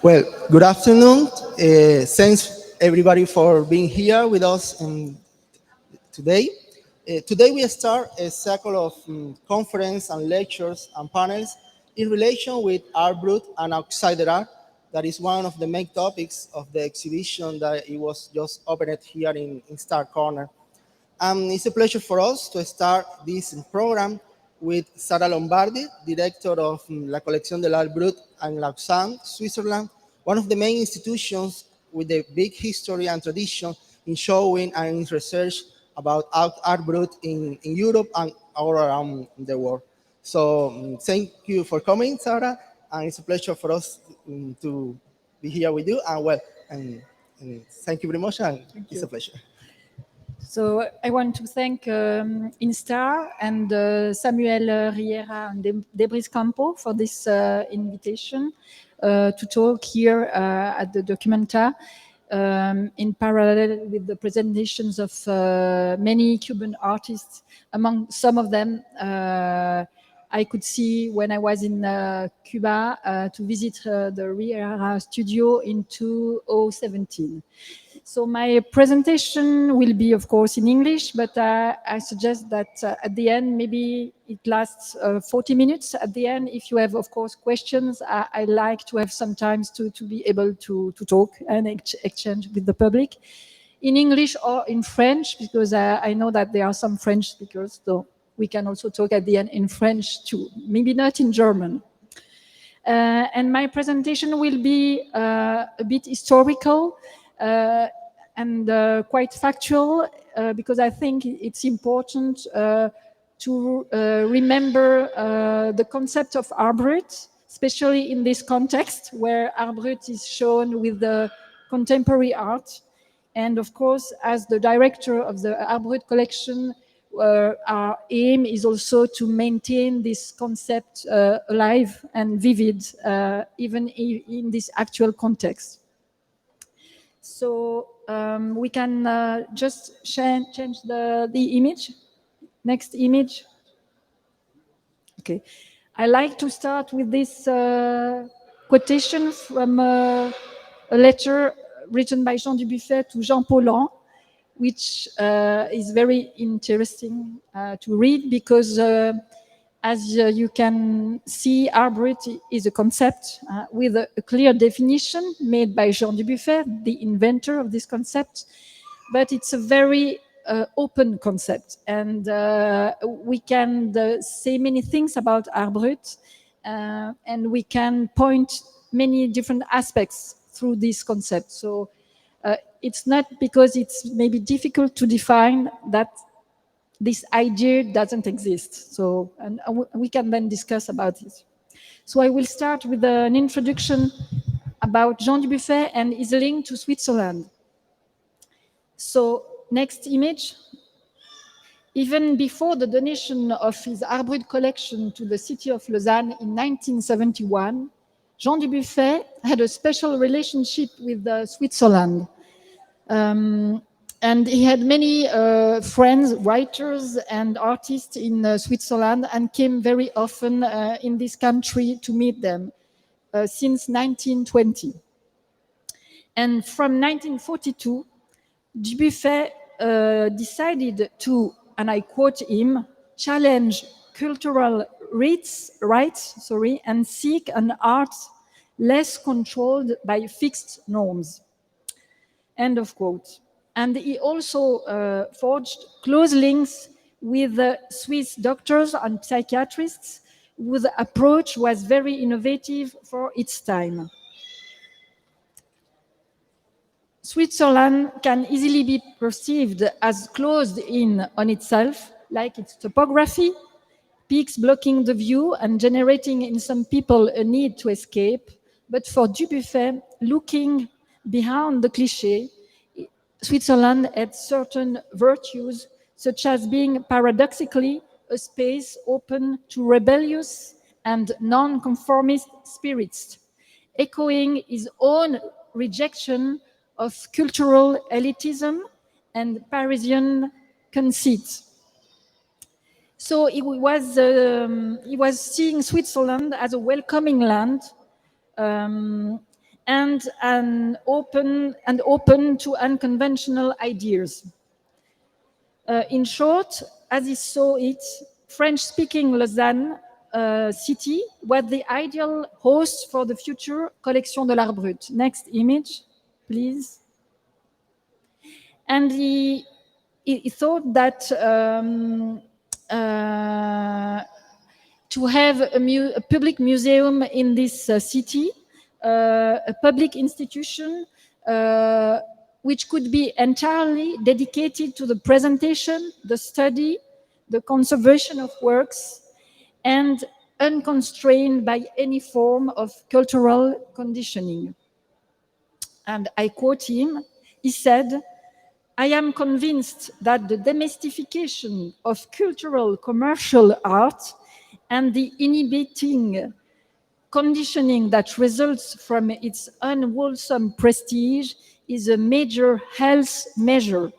Well, good afternoon. Thanks everybody for being here with us today. Today we start a cycle of conference and lectures and panels in relation with Art Brut and outsider art. That is one of the main topics of the exhibition that it was just opened here in INSTAR Corner. It's a pleasure for us to start this program with Sara Lombardi, director of La Collection de l'Art Brut in Lausanne, Switzerland, one of the main institutions with a big history and tradition in showing and in research about Art Brut in Europe and all around the world. So thank you for coming, Sara, and it's a pleasure for us to be here with you. And thank you very much, and it's a pleasure. So I want to thank INSTAR and Samuel Riera and Debris Campo for this invitation to talk here at the Documenta in parallel with the presentations of many Cuban artists. Among some of them, I could see when I was in Cuba to visit the Riera studio in 2017. So my presentation will be, of course, in English, but I suggest that at the end, maybe it lasts 40 minutes. At the end, if you have, of course, questions, I like to have some time to be able to talk and exchange with the public in English or in French, because I know that there are some French speakers, so we can also talk at the end in French too, maybe not in German. And my presentation will be a bit historical, and quite factual, because I think it's important to remember the concept of Arboret, especially in this context where Arboret is shown with the contemporary art. And of course, as the director of the Arboret collection, our aim is also to maintain this concept alive and vivid, even in this actual context. So we can just change the image. Next image. Okay. I like to start with this quotation from a letter written by Jean Dubuffet to Jean Paulhan, which is very interesting to read because as you can see, Arboret is a concept with a clear definition made by Jean Dubuffet, the inventor of this concept, but it's a very open concept. And we can say many things about Arboret, and we can point many different aspects through this concept. So it's not because it's maybe difficult to define that this idea doesn't exist. So, and we can then discuss about it. So I will start with an introduction about Jean Dubuffet and his link to Switzerland. So, next image. Even before the donation of his Art Brut collection to the city of Lausanne in 1971, Jean Dubuffet had a special relationship with Switzerland. And he had many friends, writers and artists in Switzerland, and came very often in this country to meet them since 1920. And from 1942, Dubuffet decided to, and I quote him, challenge cultural rights, and seek an art less controlled by fixed norms. End of quote. And he also forged close links with Swiss doctors and psychiatrists whose approach was very innovative for its time. Switzerland can easily be perceived as closed in on itself, like its topography, peaks blocking the view and generating in some people a need to escape. But for Dubuffet, looking beyond the cliché, Switzerland had certain virtues, such as being paradoxically a space open to rebellious and non-conformist spirits, echoing his own rejection of cultural elitism and Parisian conceit. So he was seeing Switzerland as a welcoming land and open to unconventional ideas. In short, as he saw it, French-speaking Lausanne city was the ideal host for the future Collection de l'Art Brut. Next image, please. And he thought that to have a public museum in this city, a public institution which could be entirely dedicated to the presentation, the study, the conservation of works, and unconstrained by any form of cultural conditioning. And I quote him, he said, "I am convinced that the demystification of cultural commercial art and the inhibiting conditioning that results from its unwholesome prestige is a major health measure.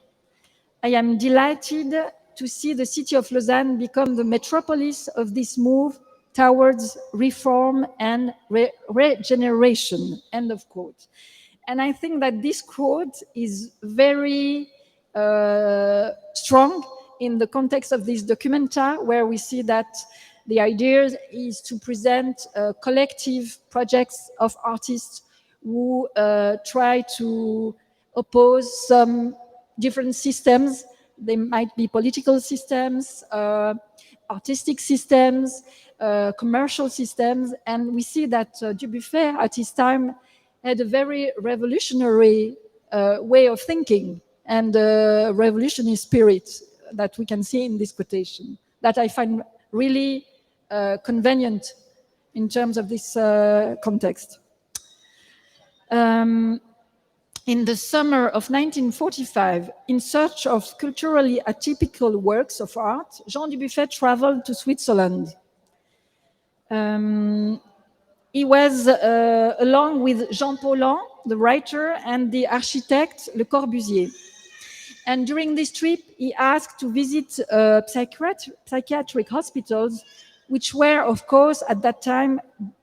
I am delighted to see the city of Lausanne become the metropolis of this move towards reform and regeneration." End of quote. And I think that this quote is very strong in the context of this documenta, where we see that the idea is to present collective projects of artists who try to oppose some different systems. They might be political systems, artistic systems, commercial systems. And we see that Dubuffet at his time had a very revolutionary way of thinking and a revolutionary spirit that we can see in this quotation, that I find really convenient in terms of this context. In the summer of 1945, in search of culturally atypical works of art, Jean Dubuffet traveled to Switzerland. He was along with Jean Paulhan, the writer, and the architect Le Corbusier. And during this trip, he asked to visit psychiatric hospitals, which were, of course, at that time,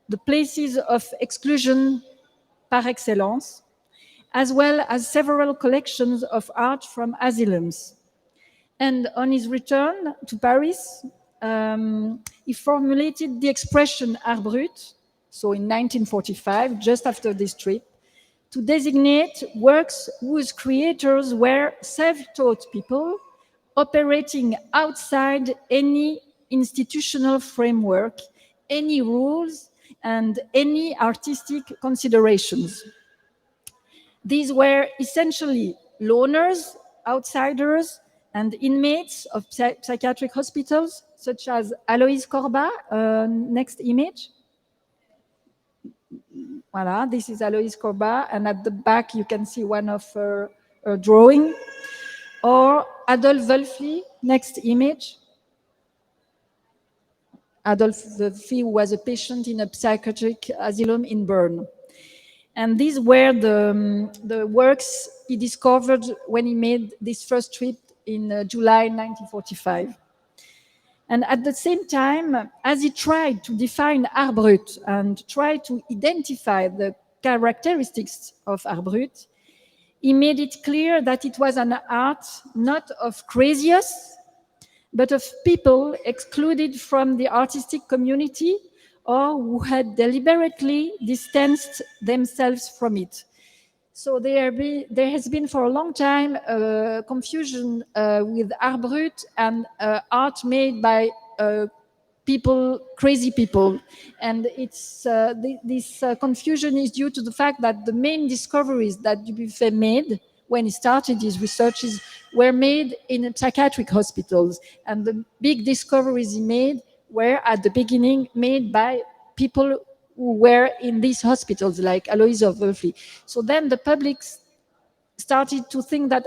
the places of exclusion par excellence, as well as several collections of art from asylums. And on his return to Paris, he formulated the expression Art Brut, so in 1945, just after this trip, to designate works whose creators were self-taught people operating outside any institutional framework, any rules, and any artistic considerations. These were essentially loners, outsiders, and inmates of psychiatric hospitals, such as Aloïse Corbat. Next image. Voilà, this is Aloïse Corbat, and at the back you can see one of her drawing. Or Adolf Wölfli, next image. Adolf Wölfli was a patient in a psychiatric asylum in Bern. And these were the works he discovered when he made this first trip in July 1945. And at the same time, as he tried to define Art Brut and try to identify the characteristics of Art Brut, he made it clear that it was an art not of craziers, but of people excluded from the artistic community or who had deliberately distanced themselves from it. So there has been for a long time confusion with Art Brut and art made by people, crazy people. And this confusion is due to the fact that the main discoveries that Dubuffet made when he started his researches were made in psychiatric hospitals. And the big discoveries he made were at the beginning made by people who were in these hospitals, like Alois of Wölfli. So then the public started to think that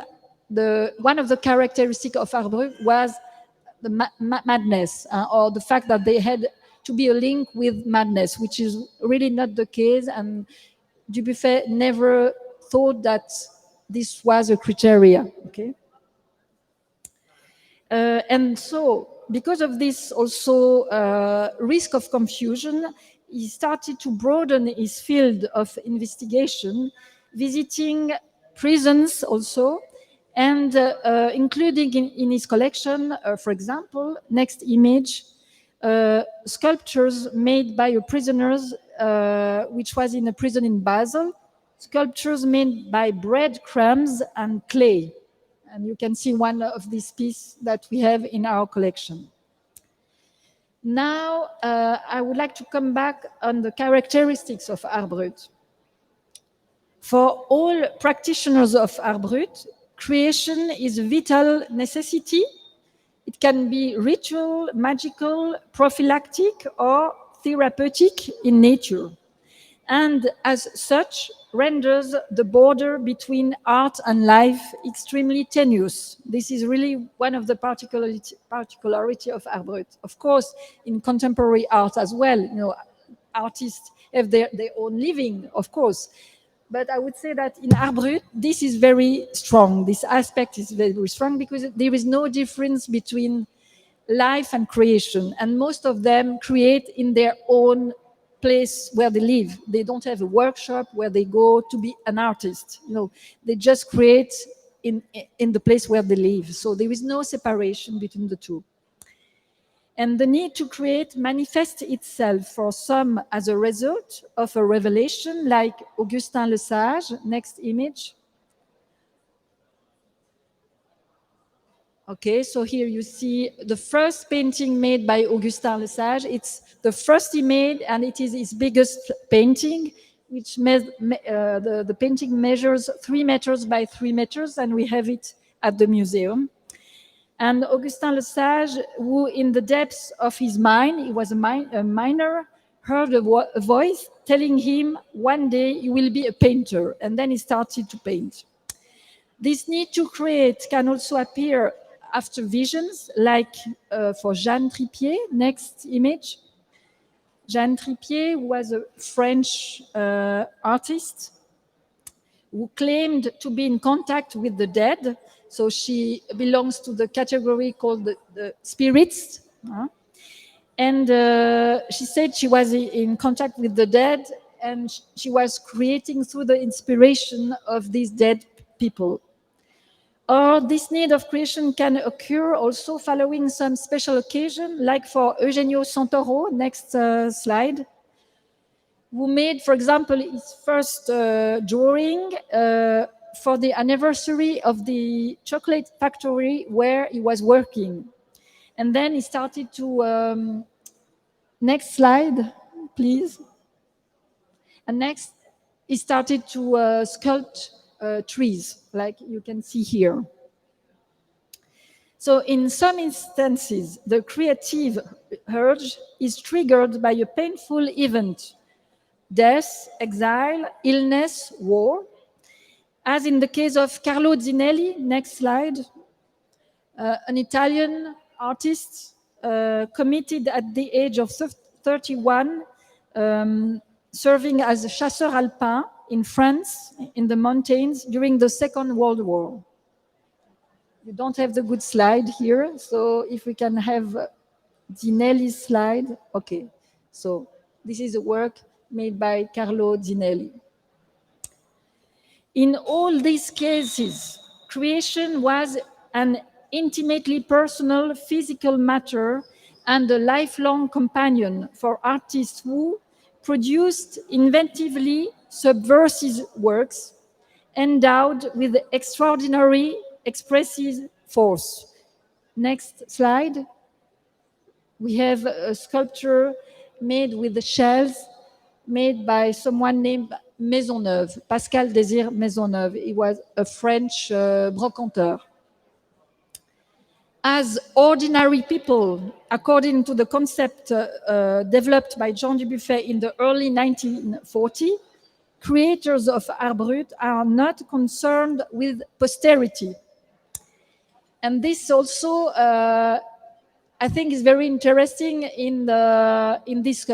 one of the characteristics of Art Brut was the madness, or the fact that they had to be a link with madness, which is really not the case. And Dubuffet never thought that this was a criteria. Okay. And so, because of this also risk of confusion, he started to broaden his field of investigation, visiting prisons also, and including in his collection, for example, next image, sculptures made by a prisoners, which was in a prison in Basel, sculptures made by breadcrumbs and clay. And you can see one of these pieces that we have in our collection. Now, I would like to come back on the characteristics of Art Brut. For all practitioners of Art Brut, creation is a vital necessity. It can be ritual, magical, prophylactic, or therapeutic in nature, and as such renders the border between art and life extremely tenuous. This is really one of the particularity of Art Brut. Of course, in contemporary art as well, artists have their own living, of course. But I would say that in Art Brut, this is very strong. This aspect is very strong because there is no difference between life and creation. And most of them create in their own place where they live. They don't have a workshop where they go to be an artist. They just create in the place where they live. So there is no separation between the two. And the need to create manifests itself for some as a result of a revelation, like Augustin Le Sage, next image. Okay, so here you see the first painting made by Augustin Le Sage. It's the first he made, and it is his biggest painting, which the painting measures 3 meters by 3 meters, and we have it at the museum. And Augustin Le Sage, who in the depths of his mind, he was a miner, heard a voice telling him one day he will be a painter, and then he started to paint. This need to create can also appear after visions, like for Jeanne Tripier, next image. Jeanne Tripier was a French artist who claimed to be in contact with the dead. So she belongs to the category called the spirits. And she said she was in contact with the dead, and she was creating through the inspiration of these dead people. Or this need of creation can occur also following some special occasion, like for Eugenio Santoro, next slide, who made, for example, his first drawing for the anniversary of the chocolate factory where he was working. And then he started to, next slide, please. And next, he started to sculpt trees, like you can see here. So in some instances, the creative urge is triggered by a painful event, death, exile, illness, war. As in the case of Carlo Zinelli, next slide, an Italian artist committed at the age of 31, serving as a chasseur alpin in France, in the mountains, during the Second World War. You don't have the good slide here, so if we can have Zinelli's slide. Okay, so this is a work made by Carlo Zinelli. In all these cases, creation was an intimately personal physical matter and a lifelong companion for artists who produced inventively subversive works endowed with extraordinary expressive force. Next slide. We have a sculpture made with the shells made by someone named Maisonneuve, Pascal Désir Maisonneuve. He was a French brocanteur. As ordinary people, according to the concept developed by Jean Dubuffet in the early 1940s, creators of Art Brut are not concerned with posterity. And this also, I think, is very interesting in this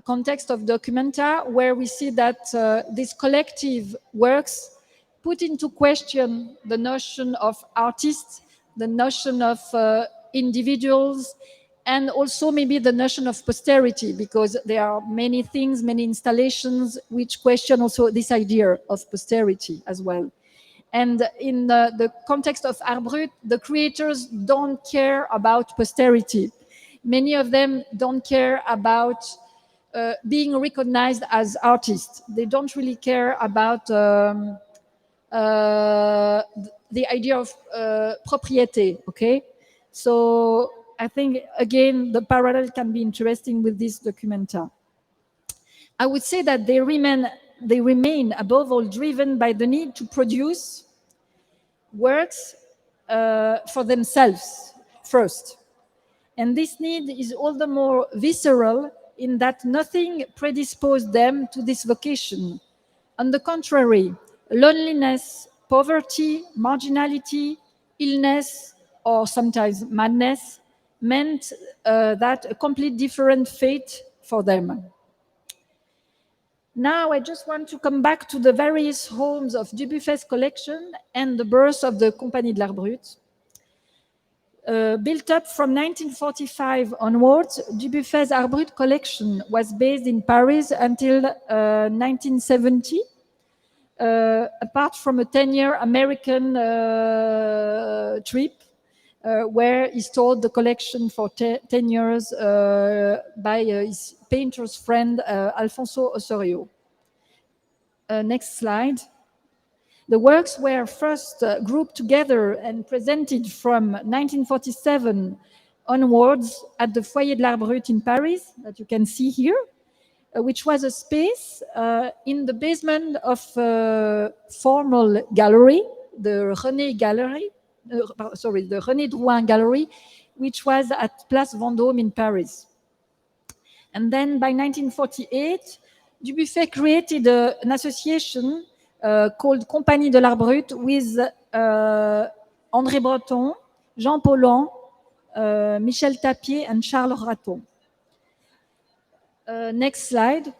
context of documenta, where we see that these collective works put into question the notion of artists, the notion of individuals, and also maybe the notion of posterity, because there are many things, many installations which question also this idea of posterity as well. And in the context of Art Brut, the creators don't care about posterity. Many of them don't care about being recognized as artists. They don't really care about the idea of propriété, okay? So I think, again, the parallel can be interesting with this documenta. I would say that they remain above all driven by the need to produce works for themselves first. And this need is all the more visceral in that nothing predisposed them to this vocation. On the contrary, loneliness, poverty, marginality, illness, or sometimes madness meant that a complete different fate for them. Now I just want to come back to the various homes of Dubuffet's collection and the birth of the Compagnie de l'Art Brut. Built up from 1945 onwards, Dubuffet's Art Brut collection was based in Paris until 1970, apart from a 10-year American trip where he stored the collection for 10 years by his painter's friend Alfonso Osorio. Next slide. The works were first grouped together and presented from 1947 onwards at the Foyer de l'Art Brut in Paris, that you can see here, which was a space in the basement of a formal gallery, the René Gallery, the René Drouin Gallery, which was at Place Vendôme in Paris. And then by 1948, Dubuffet created an association called Compagnie de l'Art Brut with André Breton, Jean Paulhan, Michel Tapier, and Charles Raton. Next slide.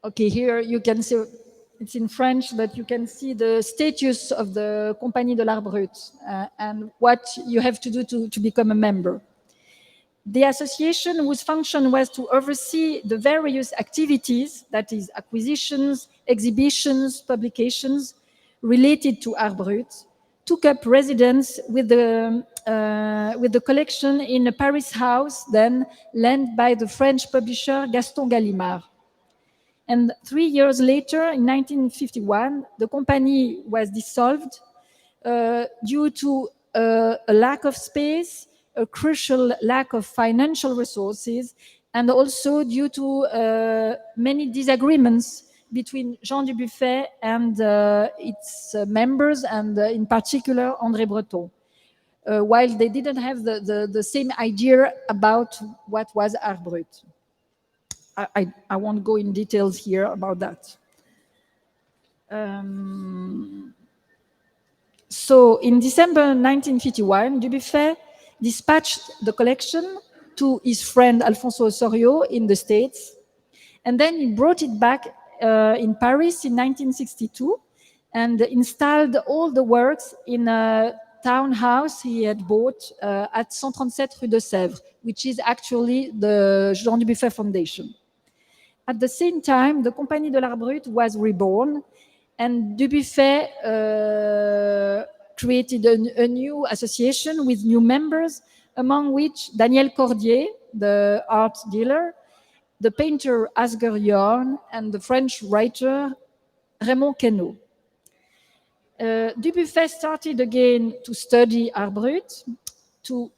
Okay, here you can see, it's in French, but you can see the status of the Compagnie de l'Art Brut and what you have to do to become a member. The association, whose function was to oversee the various activities, that is, acquisitions, exhibitions, publications, related to Art Brut, took up residence with the collection in a Paris house, then lent by the French publisher Gaston Gallimard. And 3 years later, in 1951, the company was dissolved due to a lack of space, a crucial lack of financial resources, and also due to many disagreements between Jean Dubuffet and its members, and in particular André Breton. while they didn't have the same idea about what was Art Brut. I won't go in details here about that. So in December 1951, Dubuffet dispatched the collection to his friend Alfonso Osorio in the States, and then he brought it back in Paris in 1962 and installed all the works in a townhouse he had bought at 137 Rue de Sèvres, which is actually the Jean Dubuffet Foundation. At the same time, the Compagnie de l'Art Brut was reborn, and Dubuffet created a new association with new members, among which Daniel Cordier, the art dealer, the painter Asger Jorn, and the French writer Raymond Queneau. Dubuffet started again to study Art Brut, to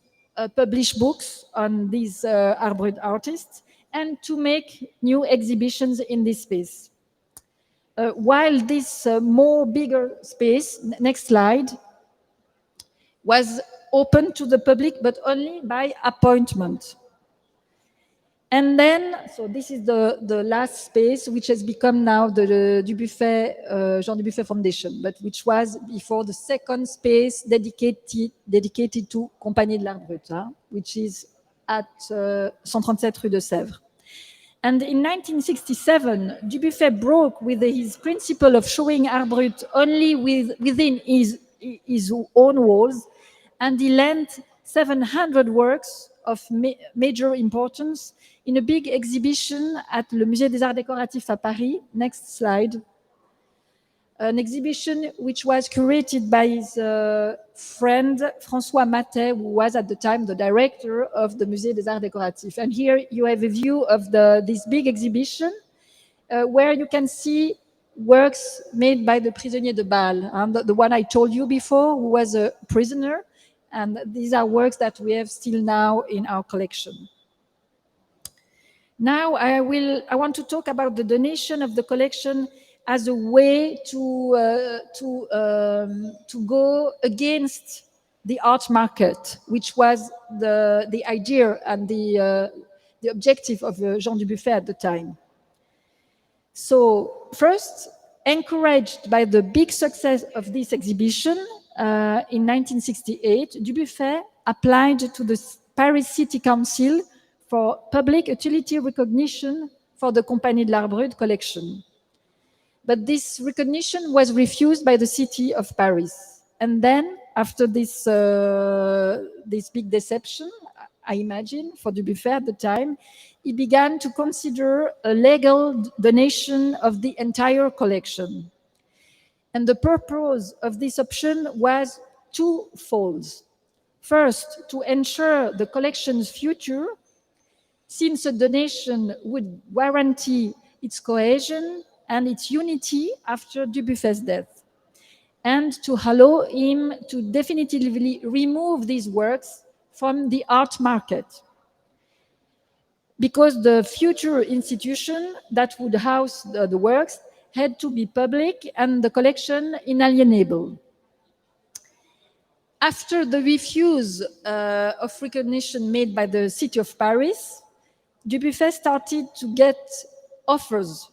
publish books on these Art Brut artists, and to make new exhibitions in this space. While this more bigger space, next slide, was open to the public, but only by appointment. And then, so this is the last space, which has become now the Dubuffet, Jean Dubuffet Foundation, but which was before the second space dedicated to Compagnie de l'Art Brut, which is at 137 Rue de Sèvres. And in 1967, Dubuffet broke with his principle of showing Art Brut only within his own walls, and he lent 700 works of major importance in a big exhibition at le Musée des Arts Décoratifs à Paris. Next slide. An exhibition which was curated by his friend François Matet, who was at the time the director of the Musée des Arts Décoratifs. And here you have a view of this big exhibition where you can see works made by the prisonnier de Bâle, the one I told you before, who was a prisoner. And these are works that we have still now in our collection. Now I want to talk about the donation of the collection as a way to go against the art market, which was the idea and the objective of Jean Dubuffet at the time. So first, encouraged by the big success of this exhibition, in 1968, Dubuffet applied to the Paris City Council for public utility recognition for the Compagnie de l'Art Brut collection. But this recognition was refused by the city of Paris. And then, after this big deception, I imagine, for Dubuffet at the time, he began to consider a legal donation of the entire collection. And the purpose of this option was twofold. First, to ensure the collection's future, since a donation would guarantee its cohesion and its unity after Dubuffet's death, and to allow him to definitively remove these works from the art market. Because the future institution that would house the works had to be public and the collection inalienable. After the refuse of recognition made by the city of Paris, Dubuffet started to get offers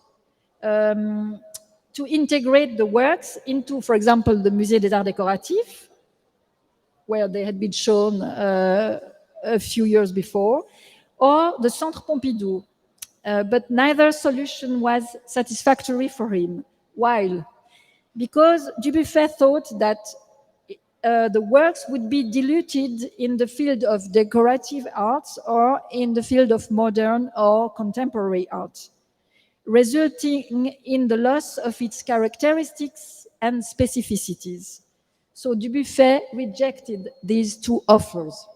to integrate the works into, for example, the Musée des Arts Décoratifs, where they had been shown a few years before, or the Centre Pompidou. But neither solution was satisfactory for him. Why? Because Dubuffet thought that the works would be diluted in the field of decorative arts or in the field of modern or contemporary art, resulting in the loss of its characteristics and specificities. So Dubuffet rejected these two offers.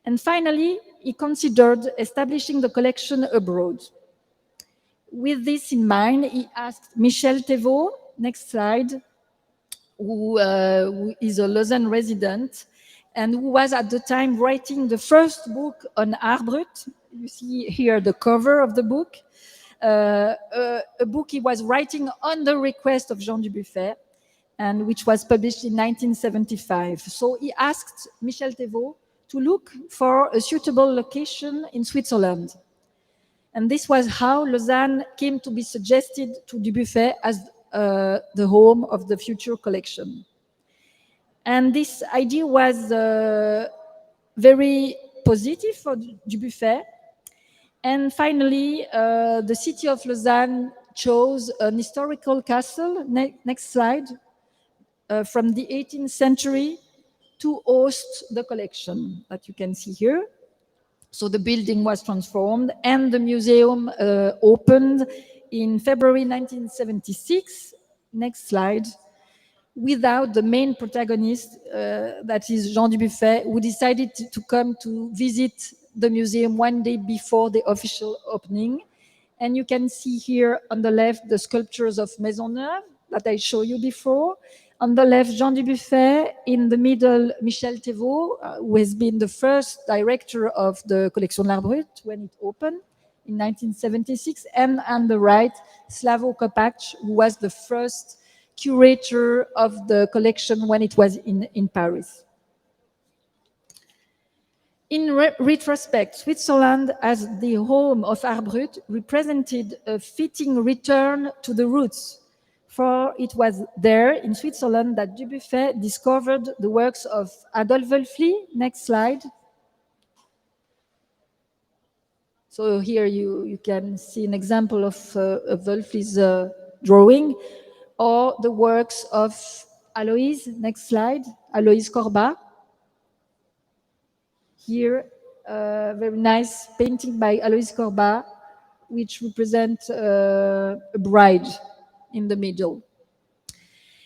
And finally, he considered establishing the collection abroad. With this in mind, he asked Michel Thévaux, next slide, who is a Lausanne resident and who was at the time writing the first book on Art Brut. You see here the cover of the book, a book he was writing on the request of Jean Dubuffet. and which was published in 1975. So he asked Michel Thévaux to look for a suitable location in Switzerland. And this was how Lausanne came to be suggested to Dubuffet as the home of the future collection. And this idea was very positive for Dubuffet. And finally, the city of Lausanne chose an historical castle, next slide, from the 18th century to host the collection that you can see here. So the building was transformed and the museum opened in February 1976. Next slide. Without the main protagonist, that is Jean Dubuffet, who decided to come to visit the museum one day before the official opening. And you can see here on the left the sculptures of Maisonneuve that I showed you before. On the left, Jean Dubuffet. In the middle, Michel Thévaux, who has been the first director of the Collection Art Brut when it opened in 1976. And on the right, Slavo Kopacz, who was the first curator of the collection when it was in Paris. In retrospect, Switzerland as the home of Art Brut represented a fitting return to the roots, for it was there in Switzerland that Dubuffet discovered the works of Adolphe Wölfli. Next slide. So here you can see an example of Wölfli's drawing, or the works of Aloïse. Next slide. Aloïse Corbat. Here, very nice painting by Aloïse Corbat, which represents a bride in the middle.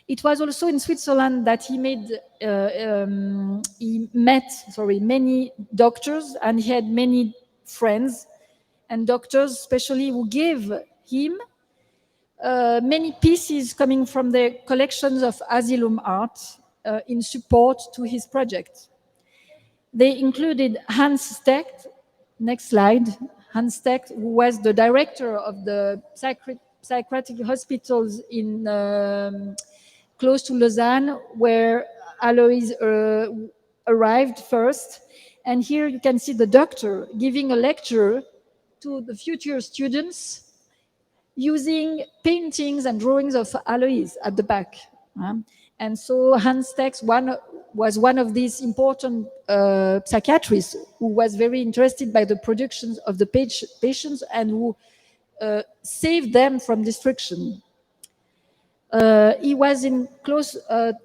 It was also in Switzerland that he met many doctors, and he had many friends and doctors, especially, who gave him many pieces coming from the collections of Asylum Art in support to his project. They included Hans Stecht. Next slide. Hans Stecht, who was the director of the psychiatric hospitals in close to Lausanne, where Aloïse arrived first. And here you can see the doctor giving a lecture to the future students using paintings and drawings of Aloïse at the back. And so Hans Stecht was one of these important psychiatrists who was very interested by the productions of the patients and who saved them from destruction. He was in close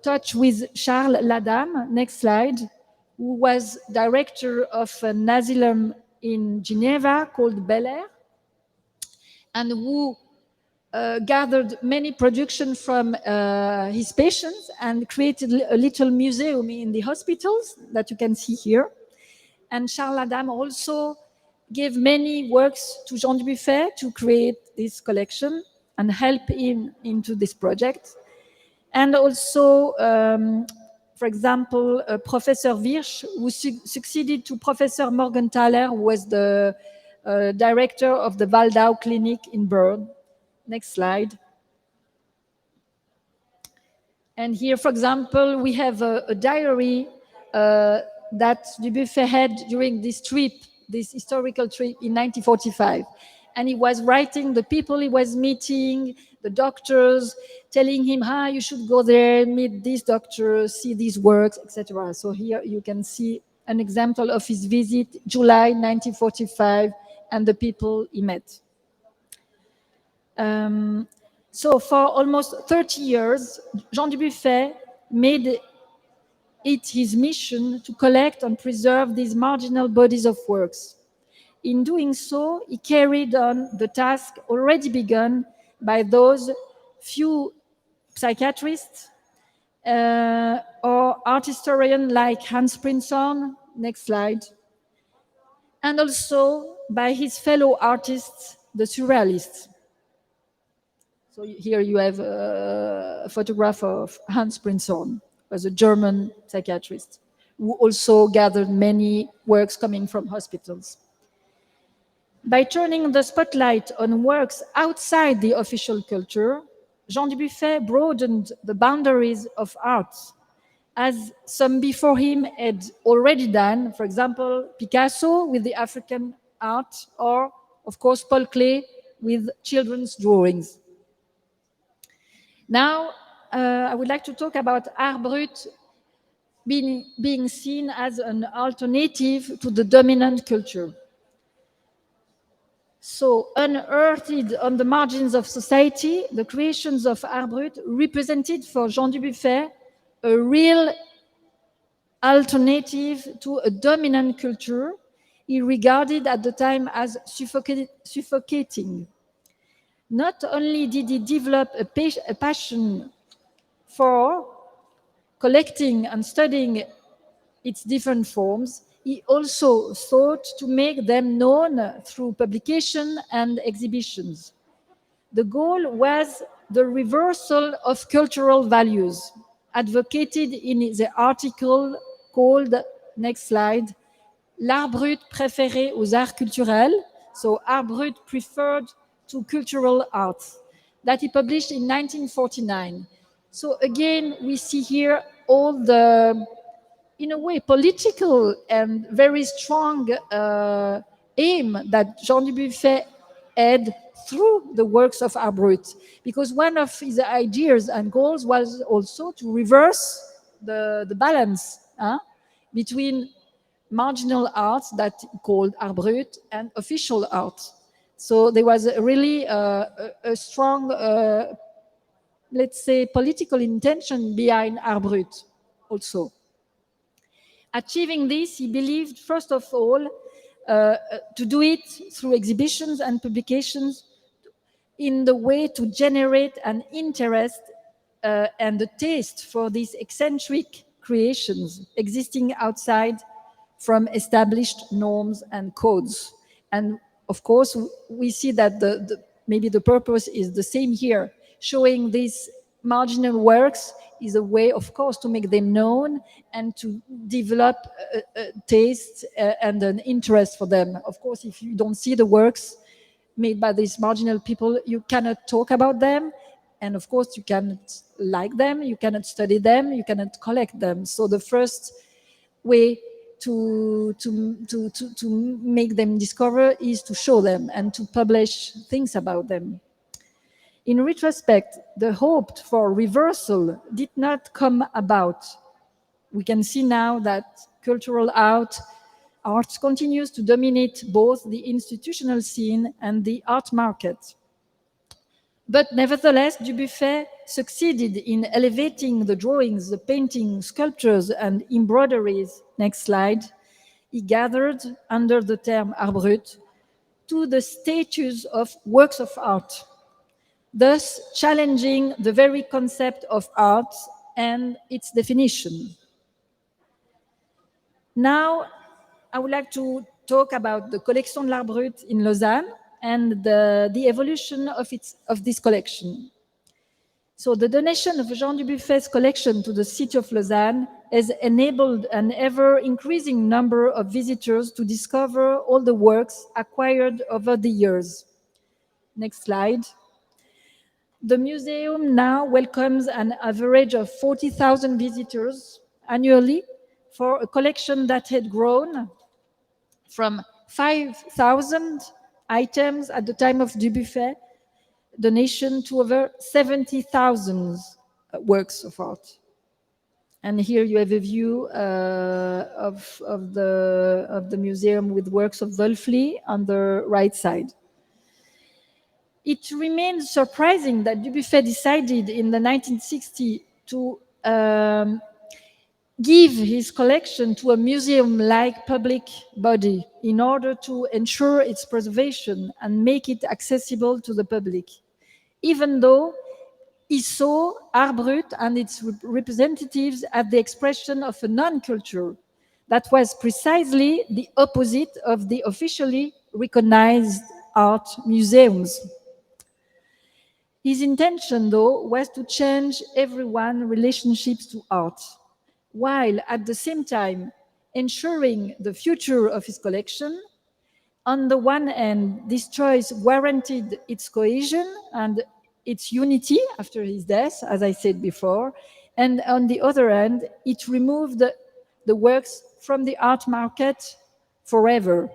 touch with Charles Ladame, next slide, who was director of an asylum in Geneva called Bel Air, and who gathered many productions from his patients and created a little museum in the hospitals that you can see here. And Charles Ladame also gave many works to Jean Dubuffet to create this collection and help him into this project. And also, for example, Professor Wirsch, who succeeded to Professor Morgenthaler, who was the director of the Waldau Clinic in Bern. Next slide. And here, for example, we have a diary that Dubuffet had during this trip, this historical trip in 1945. And he was writing the people he was meeting, the doctors, telling him, you should go there, meet these doctors, see these works, etc. So here you can see an example of his visit, July 1945, and the people he met. So for almost 30 years, Jean Dubuffet made it his mission to collect and preserve these marginal bodies of works. In doing so, he carried on the task already begun by those few psychiatrists or art historians like Hans Prinzhorn, next slide, and also by his fellow artists, the surrealists. So here you have a photograph of Hans Prinzhorn, who was a German psychiatrist, who also gathered many works coming from hospitals. By turning the spotlight on works outside the official culture, Jean Dubuffet broadened the boundaries of art, as some before him had already done, for example, Picasso with the African art, or, of course, Paul Klee with children's drawings. Now, I would like to talk about Art Brut being seen as an alternative to the dominant culture. So, unearthed on the margins of society, the creations of Art Brut represented for Jean Dubuffet a real alternative to a dominant culture he regarded at the time as suffocating. Not only did he develop a passion for collecting and studying its different forms, he also sought to make them known through publication and exhibitions. The goal was the reversal of cultural values, advocated in the article called, next slide, L'art brut préféré aux arts culturels, so Art Brut preferred to cultural arts, that he published in 1949. So again, we see here all the, in a way, political and very strong aim that Jean Dubuffet had through the works of Art Brut, because one of his ideas and goals was also to reverse the balance between marginal art that he called Art Brut and official art. So there was really a strong, let's say, political intention behind Art Brut also. Achieving this, he believed, first of all, to do it through exhibitions and publications in the way to generate an interest and a taste for these eccentric creations existing outside from established norms and codes. And of course, we see that maybe the purpose is the same here. Showing these marginal works is a way, of course, to make them known and to develop a taste and an interest for them. Of course, if you don't see the works made by these marginal people, you cannot talk about them. And of course, you cannot like them, you cannot study them, you cannot collect them. So the first way to make them discover is to show them and to publish things about them. In retrospect, the hope for reversal did not come about. We can see now that cultural art continues to dominate both the institutional scene and the art market. But nevertheless, Dubuffet succeeded in elevating the drawings, the paintings, sculptures, and embroideries, next slide, he gathered under the term Art Brut, to the status of works of art, thus challenging the very concept of art and its definition. Now, I would like to talk about the Collection de l'Art Brut in Lausanne and the evolution of this collection. So the donation of Jean Dubuffet's collection to the city of Lausanne has enabled an ever-increasing number of visitors to discover all the works acquired over the years. Next slide. The museum now welcomes an average of 40,000 visitors annually for a collection that had grown from 5,000 items at the time of Dubuffet donation to over 70,000 works of art. And here you have a view of the museum with works of Wölfli on the right side. It remains surprising that Dubuffet decided in the 1960s to give his collection to a museum-like public body in order to ensure its preservation and make it accessible to the public, even though he saw Art Brut and its representatives as the expression of a non-culture that was precisely the opposite of the officially recognized art museums. His intention, though, was to change everyone's relationships to art, while at the same time ensuring the future of his collection. On the one hand, this choice guaranteed its cohesion and its unity after his death, as I said before, and on the other hand, it removed the works from the art market forever.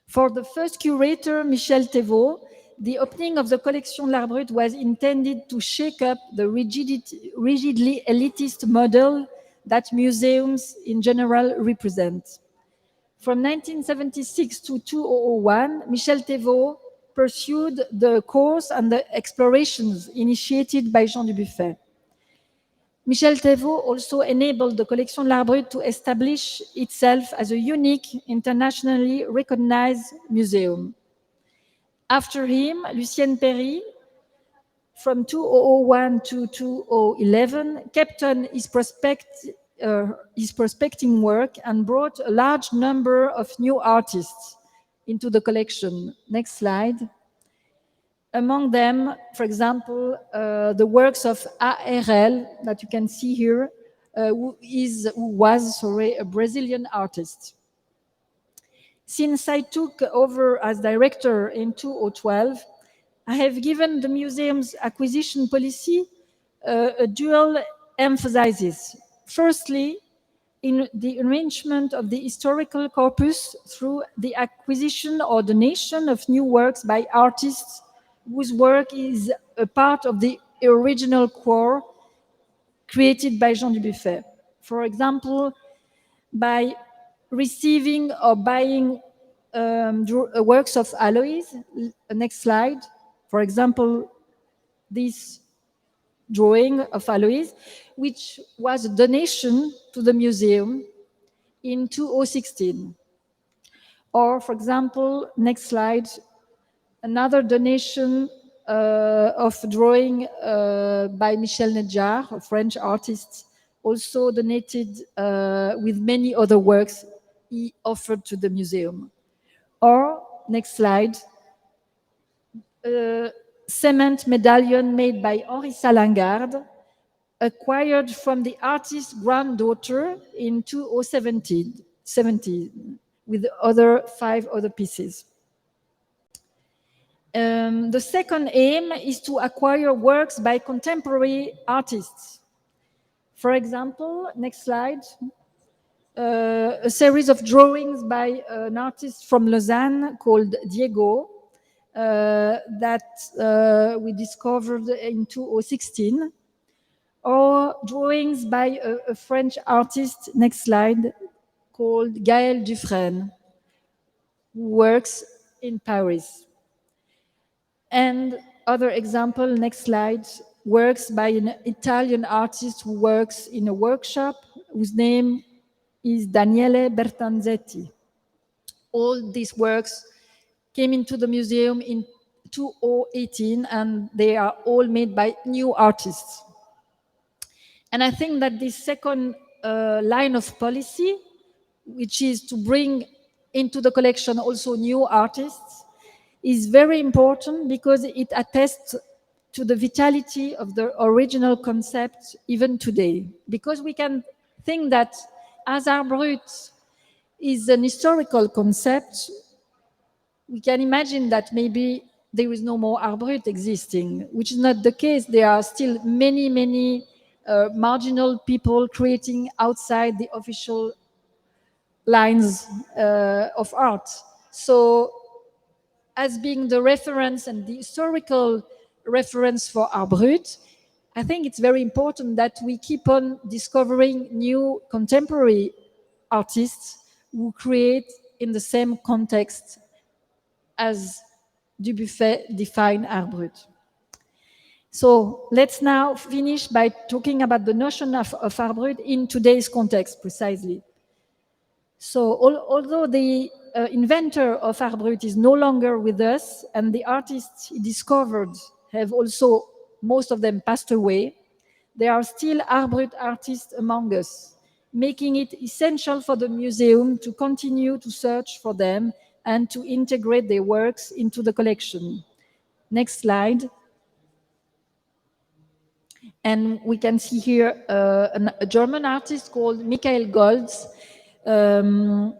For the first curator, Michel Thévaux, the opening of the Collection L'Art Brut was intended to shake up the rigidly elitist model that museums in general represent. From 1976 to 2001, Michel Thévaux pursued the course and the explorations initiated by Jean Dubuffet. Michel Thévaux also enabled the Collection L'Art Brut to establish itself as a unique, internationally recognized museum. After him, Lucien Perry, from 2001 to 2011, kept on his prospecting work and brought a large number of new artists into the collection. Next slide. Among them, for example, the works of ARL that you can see here, who was a Brazilian artist. Since I took over as director in 2012, I have given the museum's acquisition policy a dual emphasis. Firstly, in the enrichment of the historical corpus through the acquisition or donation of new works by artists whose work is a part of the original core created by Jean Dubuffet. For example, by receiving or buying works of Alois. Next slide. For example, this drawing of Alois, which was a donation to the museum in 2016. Or, for example, next slide, another donation of drawing by Michel Nedjar, a French artist, also donated with many other works he offered to the museum. Or, next slide, a cement medallion made by Henri Salingard, acquired from the artist's granddaughter in 2017, with 5 other pieces. The second aim is to acquire works by contemporary artists. For example, next slide, a series of drawings by an artist from Lausanne called Diego that we discovered in 2016, or drawings by a French artist, next slide, called Gaël Dufresne, who works in Paris. And other example, next slide, works by an Italian artist who works in a workshop whose name is Daniele Bertanzetti. All these works came into the museum in 2018 and they are all made by new artists. And I think that this second line of policy, which is to bring into the collection also new artists, is very important because it attests to the vitality of the original concept even today. Because we can think that as Art Brut is an historical concept, we can imagine that maybe there is no more Art Brut existing, which is not the case. There are still many marginal people creating outside the official lines of art. So, as being the reference and the historical reference for Art Brut, I think it's very important that we keep on discovering new contemporary artists who create in the same context as Dubuffet defined Art Brut. So let's now finish by talking about the notion of Art Brut in today's context precisely. So although the inventor of Art Brut is no longer with us and the artists he discovered have also, most of them, passed away, there are still Art Brut artists among us, making it essential for the museum to continue to search for them and to integrate their works into the collection. Next slide. And we can see here a German artist called Mikhail Golds, who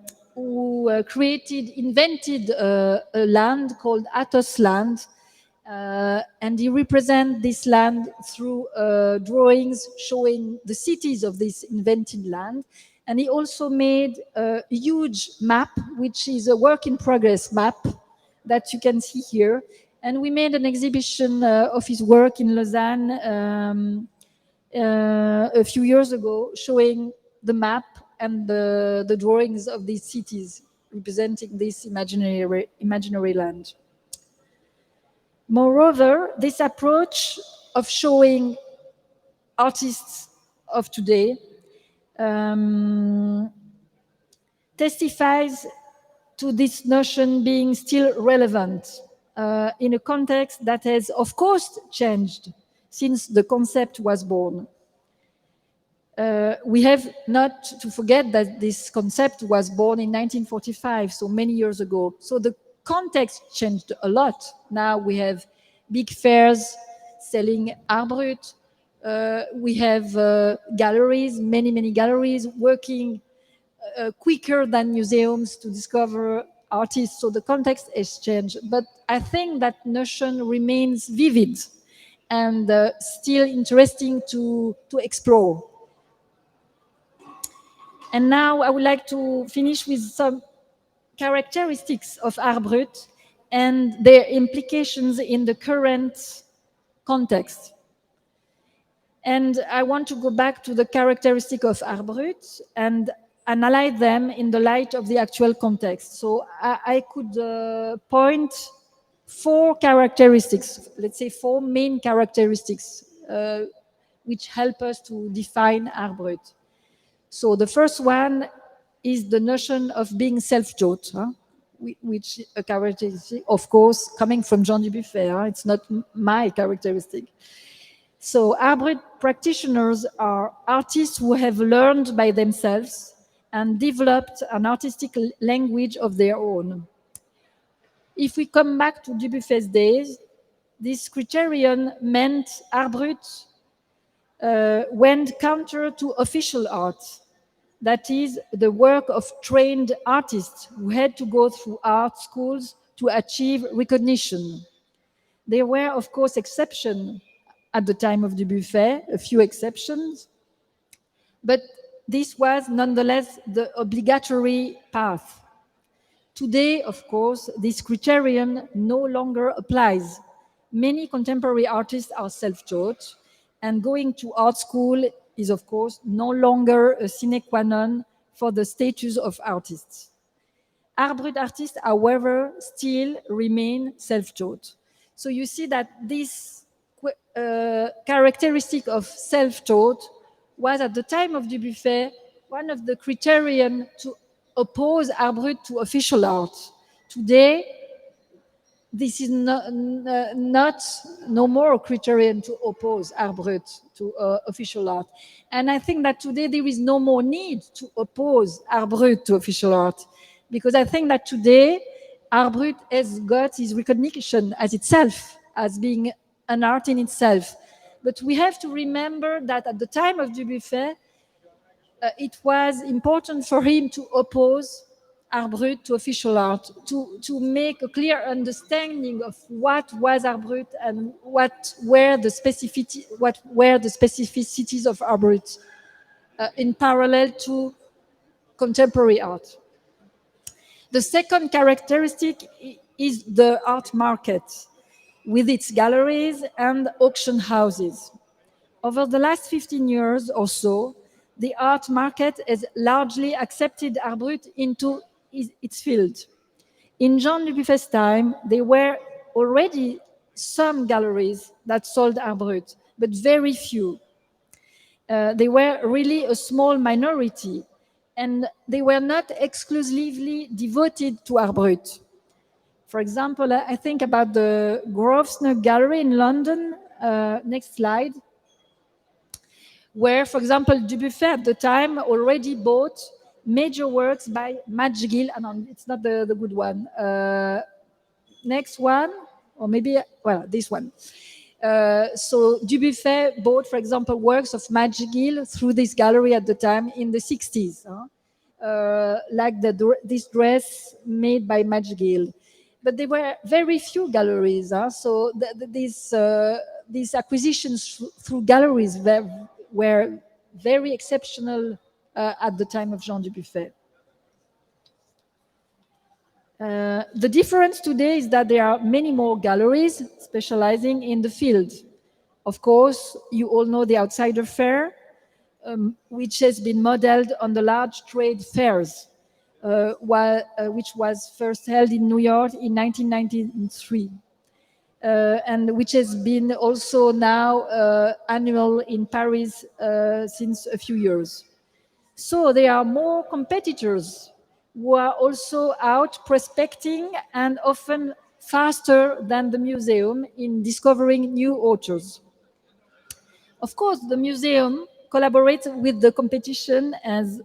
invented a land called Athos land, And he represents this land through drawings showing the cities of this invented land. And he also made a huge map, which is a work in progress map that you can see here. And we made an exhibition of his work in Lausanne a few years ago, showing the map and the drawings of these cities representing this imaginary land. Moreover, this approach of showing artists of today testifies to this notion being still relevant in a context that has, of course, changed since the concept was born. We have not to forget that this concept was born in 1945, so many years ago. So the context changed a lot. Now we have big fairs selling Art Brut. We have galleries, many galleries working quicker than museums to discover artists. So the context has changed. But I think that notion remains vivid and still interesting to explore. And now I would like to finish with some characteristics of Art Brut and their implications in the current context. And I want to go back to the characteristic of Art Brut and analyze them in the light of the actual context. So I could point four characteristics, let's say four main characteristics, which help us to define Art Brut. So the first one is the notion of being self-taught, which a characteristic, of course, coming from Jean Dubuffet. It's not my characteristic. So Art Brut practitioners are artists who have learned by themselves and developed an artistic language of their own. If we come back to Dubuffet's days, this criterion meant Art Brut went counter to official art. That is the work of trained artists who had to go through art schools to achieve recognition. There were, of course, exceptions at the time of Dubuffet, a few exceptions, but this was nonetheless the obligatory path. Today, of course, this criterion no longer applies. Many contemporary artists are self-taught, and going to art school is, of course, no longer a sine qua non for the status of artists. Art Brut artists, however, still remain self-taught. So you see that this characteristic of self-taught was, at the time of Dubuffet, one of the criterion to oppose Art Brut to official art. Today, this is no more a criterion to oppose Art Brut to official art. And I think that today there is no more need to oppose Art Brut to official art, because I think that today Art Brut has got his recognition as itself, as being an art in itself. But we have to remember that at the time of Dubuffet, it was important for him to oppose Art Brut to official art, to make a clear understanding of what was Art Brut and what were the specificities of Art Brut in parallel to contemporary art. The second characteristic is the art market, with its galleries and auction houses. Over the last 15 years or so, the art market has largely accepted Art Brut into its field. In Jean Dubuffet's time, there were already some galleries that sold Art Brut, but very few. They were really a small minority, and they were not exclusively devoted to Art Brut. For example, I think about the Grosvenor Gallery in London, next slide, where, for example, Dubuffet at the time already bought major works by Madge-Gill. And it's not the good one. Next one, or maybe, well, this one. So Dubuffet bought, for example, works of Madge-Gill through this gallery at the time in the 60s, like this dress made by Madge-Gill. but there were very few galleries. So these acquisitions through galleries were very exceptional at the time of Jean Dubuffet. The difference today is that there are many more galleries specializing in the field. Of course, you all know the Outsider Fair, which has been modeled on the large trade fairs, which was first held in New York in 1993, and which has been also now annual in Paris since a few years. So there are more competitors who are also out prospecting and often faster than the museum in discovering new authors. Of course, the museum collaborates with the competition as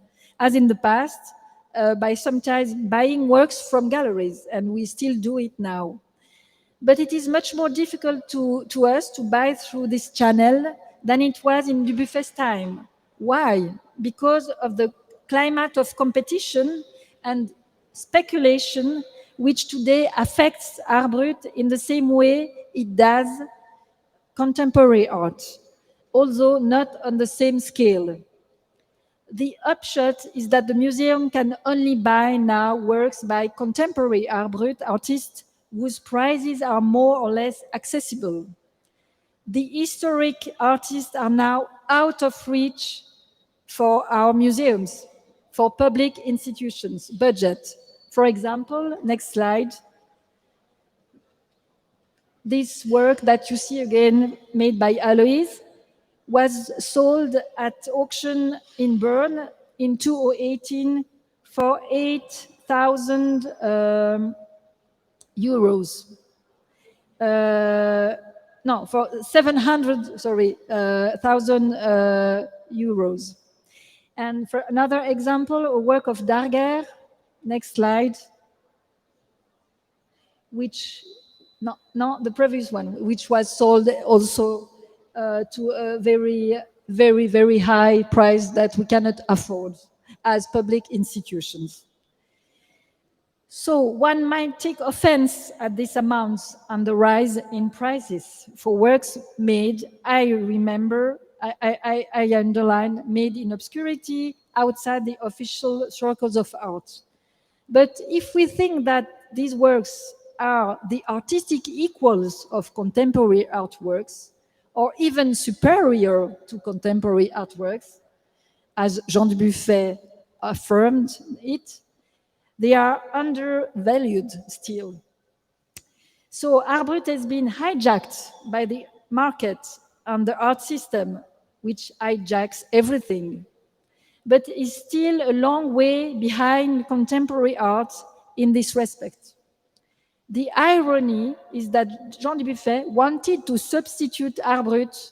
in the past by sometimes buying works from galleries, and we still do it now. But it is much more difficult to us to buy through this channel than it was in Dubuffet's time. Why? Because of the climate of competition and speculation, which today affects Art Brut in the same way it does contemporary art, although not on the same scale. The upshot is that the museum can only buy now works by contemporary Art Brut artists whose prices are more or less accessible. The historic artists are now out of reach for our museums, for public institutions, budget. For example, next slide. This work that you see again, made by Alois, was sold at auction in Bern in 2018 for 8,000 euros. No, for 700, sorry, thousand euros. And for another example, a work of Darger, next slide, which, no, the previous one, which was sold also to a very high price that we cannot afford as public institutions. So one might take offense at these amounts and the rise in prices for works made, I underline, made in obscurity outside the official circles of art. But if we think that these works are the artistic equals of contemporary artworks, or even superior to contemporary artworks, as Jean Dubuffet affirmed it, they are undervalued still. So Art Brut has been hijacked by the market and the art system, which hijacks everything, but is still a long way behind contemporary art in this respect. The irony is that Jean Dubuffet wanted to substitute Art Brut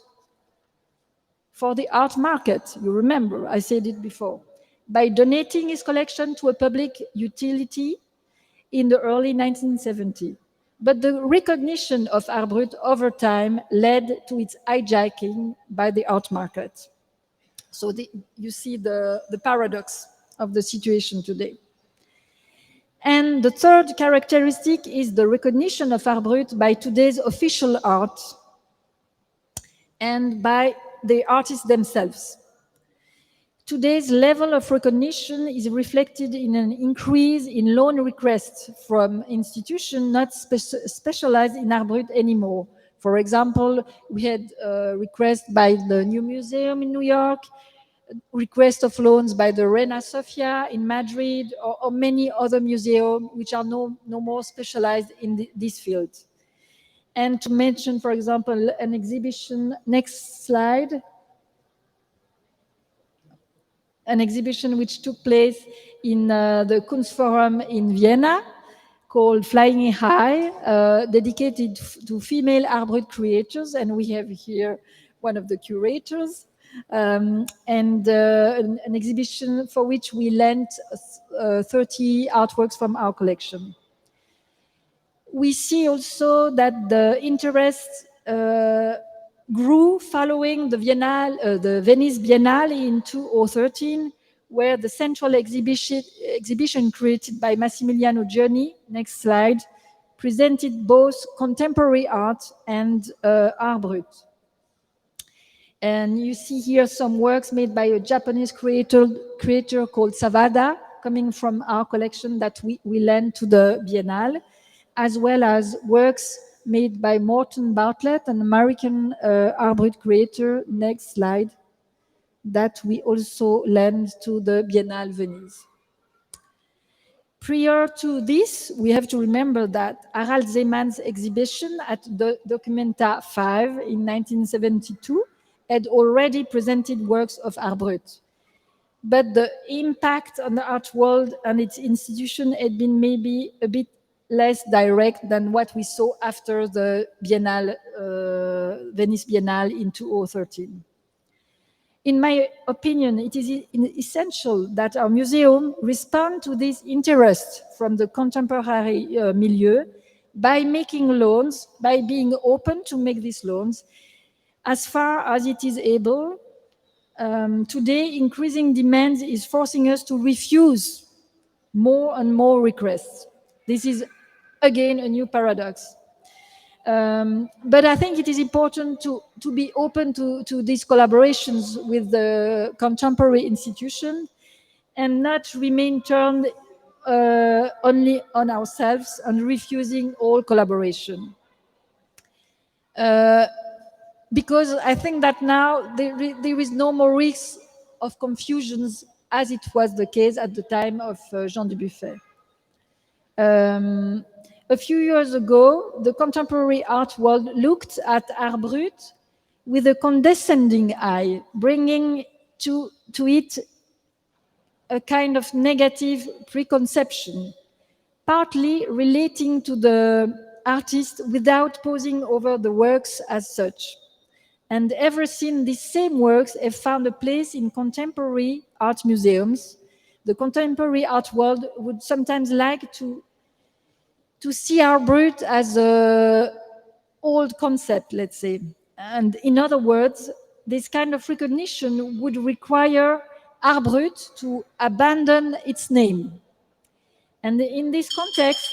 for the art market. You remember, I said it before, by donating his collection to a public utility in the early 1970s. But the recognition of Art Brut over time led to its hijacking by the art market. So you see the paradox of the situation today. And the third characteristic is the recognition of Art Brut by today's official art and by the artists themselves. Today's level of recognition is reflected in an increase in loan requests from institutions not specialized in Art Brut anymore. For example, we had a request by the New Museum in New York, request of loans by the Reina Sofia in Madrid, or many other museums which are no more specialized in this field. And to mention, for example, an exhibition, next slide, an exhibition which took place in the Kunstforum in Vienna called Flying High, dedicated to female Art Brut creators, and we have here one of the curators. And an exhibition for which we lent 30 artworks from our collection. We see also that the interest grew following the Venice Biennale in 2013, where the central exhibition created by Massimiliano Gianni, next slide, presented both contemporary art and Art Brut. And you see here some works made by a Japanese creator called Savada, coming from our collection that we lent to the Biennale, as well as works made by Morton Bartlett, an American Art Brut creator, next slide, that we also lent to the Biennale Venice. Prior to this, we have to remember that Harald Zeeman's exhibition at the Documenta 5 in 1972 had already presented works of Art Brut. But the impact on the art world and its institution had been maybe a bit less direct than what we saw after the Biennale, Venice Biennale in 2013. In my opinion, it is essential that our museum respond to this interest from the contemporary milieu by making loans, by being open to make these loans as far as it is able. Today, increasing demand is forcing us to refuse more and more requests. This is, again, a new paradox. But I think it is important to be open to these collaborations with the contemporary institution and not remain turned only on ourselves and refusing all collaboration. Because I think that now there is no more risk of confusions as it was the case at the time of Jean Dubuffet. A few years ago, the contemporary art world looked at Art Brut with a condescending eye, bringing to it a kind of negative preconception, partly relating to the artist without posing over the works as such. And ever since, these same works have found a place in contemporary art museums. The contemporary art world would sometimes like to see Art Brut as an old concept, let's say. And in other words, this kind of recognition would require Art Brut to abandon its name. And in this context,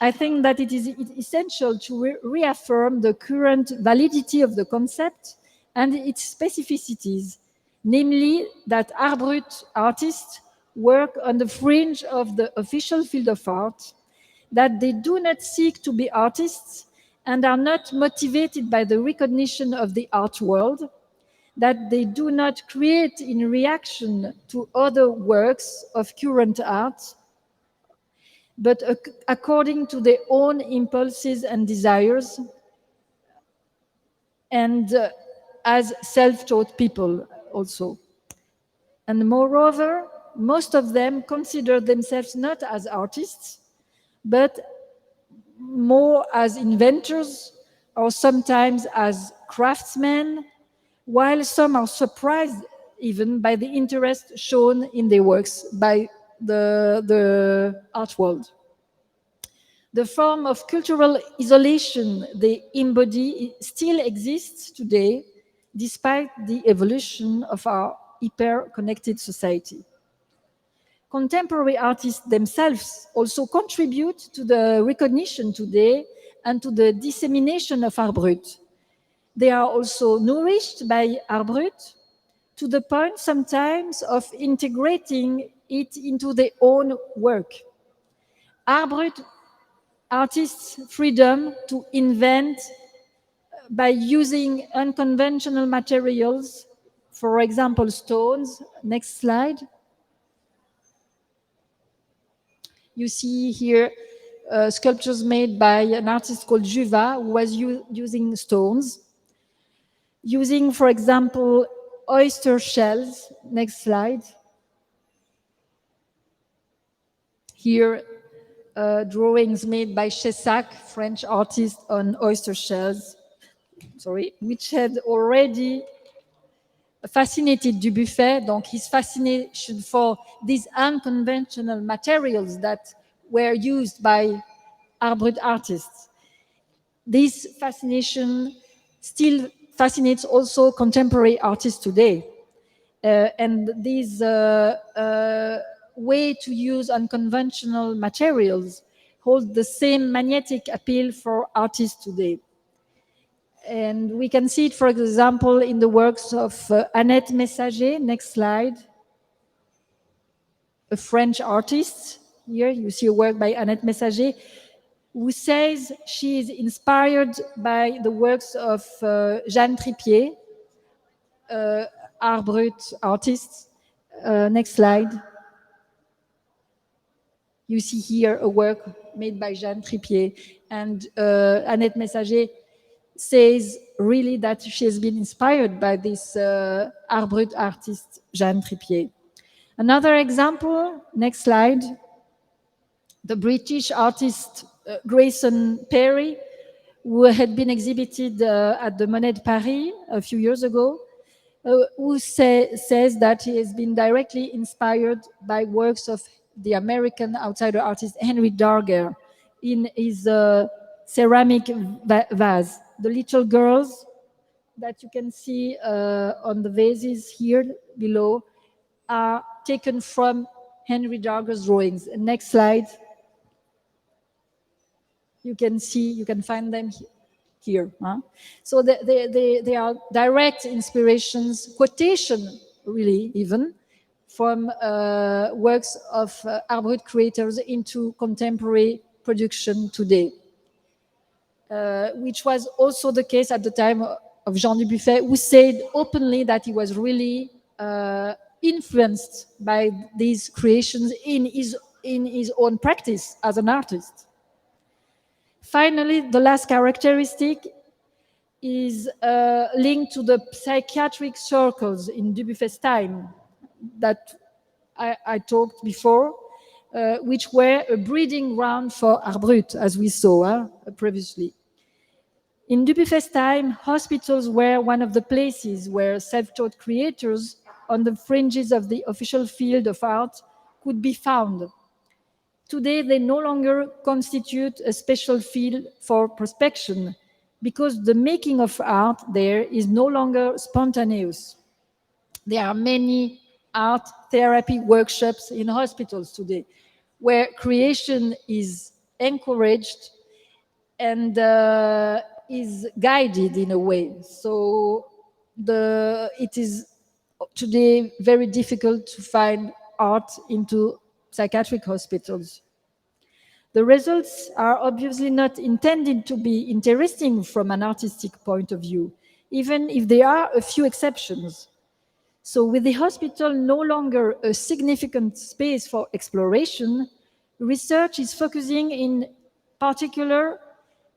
I think that it is essential to reaffirm the current validity of the concept and its specificities, namely that Art Brut artists work on the fringe of the official field of art, that they do not seek to be artists and are not motivated by the recognition of the art world, that they do not create in reaction to other works of current art, but according to their own impulses and desires, and as self-taught people also. And moreover, most of them consider themselves not as artists, but more as inventors or sometimes as craftsmen, while some are surprised even by the interest shown in their works by the art world. The form of cultural isolation they embody still exists today, despite the evolution of our hyper-connected society. Contemporary artists themselves also contribute to the recognition today and to the dissemination of Art Brut. They are also nourished by Art Brut to the point sometimes of integrating it into their own work. Art Brut artists' freedom to invent by using unconventional materials, for example, stones. Next slide. You see here sculptures made by an artist called Juva, who was using stones. Using, for example, oyster shells. Next slide. Here, drawings made by Chessac, French artist, on oyster shells, which had already fascinated Dubuffet. Donc his fascination for these unconventional materials that were used by Art Brut artists. This fascination still fascinates also contemporary artists today. And this way to use unconventional materials hold the same magnetic appeal for artists today. And we can see it, for example, in the works of Annette Messager. Next slide. A French artist. Here you see a work by Annette Messager, who says she is inspired by the works of Jeanne Tripier, Art Brut artist. Next slide. You see here a work made by Jeanne Tripier, and Annette Messager says really that she has been inspired by this Art Brut artist, Jeanne Tripier. Another example, next slide, the British artist Grayson Perry, who had been exhibited at the Monet de Paris a few years ago, who says that he has been directly inspired by works of the American outsider artist Henry Darger in his ceramic vase. The little girls that you can see on the vases here below are taken from Henry Darger's drawings. Next slide. You can see, you can find them here. Huh? So they are direct inspirations, quotation really even, from works of Arboret creators into contemporary production today. Which was also the case at the time of Jean Dubuffet, who said openly that he was really influenced by these creations in his own practice as an artist. Finally, the last characteristic is linked to the psychiatric circles in Dubuffet's time that I talked before, which were a breeding ground for Art Brut, as we saw previously. In Dubuffet's time, hospitals were one of the places where self-taught creators on the fringes of the official field of art could be found. Today, they no longer constitute a special field for prospection because the making of art there is no longer spontaneous. There are many art therapy workshops in hospitals today where creation is encouraged and is guided in a way. So it is today very difficult to find art into psychiatric hospitals. The results are obviously not intended to be interesting from an artistic point of view, even if there are a few exceptions. So with the hospital no longer a significant space for exploration, research is focusing in particular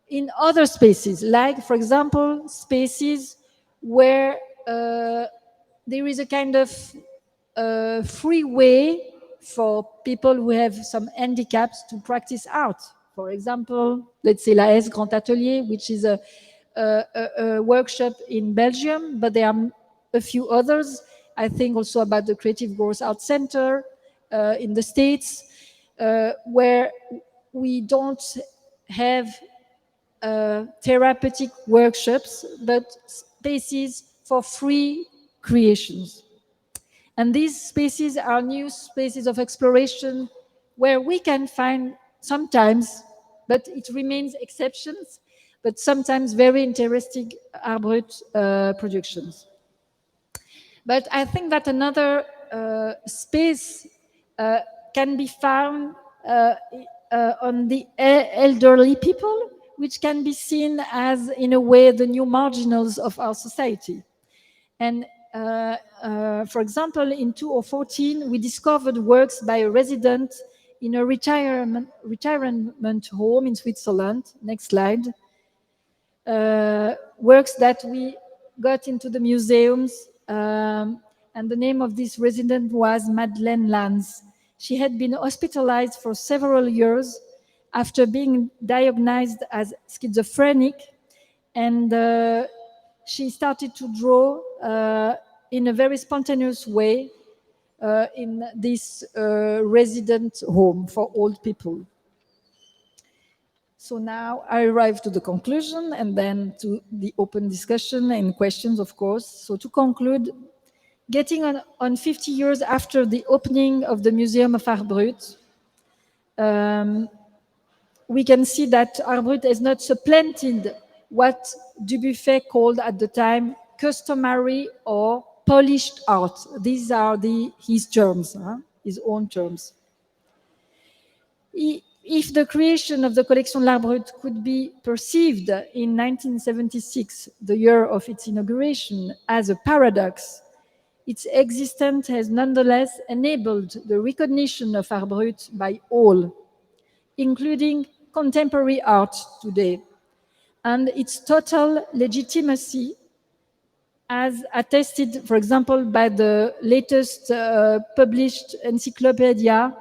in other spaces, like, for example, spaces where there is a kind of free way for people who have some handicaps to practice art. For example, let's say La S Grand Atelier, which is a workshop in Belgium, but there are a few others. I think also about the Creative Growth Art Center in the States, where we don't have therapeutic workshops, but spaces for free creations. And these spaces are new spaces of exploration where we can find sometimes, but it remains exceptions, but sometimes very interesting Art Brut productions. But I think that another space can be found on the elderly people, which can be seen as, in a way, the new marginals of our society. And for example, in 2014, we discovered works by a resident in a retirement home in Switzerland. Next slide. Works that we got into the museums. And the name of this resident was Madeleine Lanz. She had been hospitalized for several years after being diagnosed as schizophrenic, and she started to draw in a very spontaneous way in this resident home for old people. So now I arrive to the conclusion and then to the open discussion and questions, of course. So to conclude, getting on 50 years after the opening of the Museum of Art Brut, we can see that Art Brut has not supplanted what Dubuffet called at the time customary or polished art. These are his terms, his own terms. If the creation of the Collection L'Art Brut could be perceived in 1976, the year of its inauguration, as a paradox, its existence has nonetheless enabled the recognition of Art Brut by all, including contemporary art today, and its total legitimacy, as attested, for example, by the latest published encyclopedia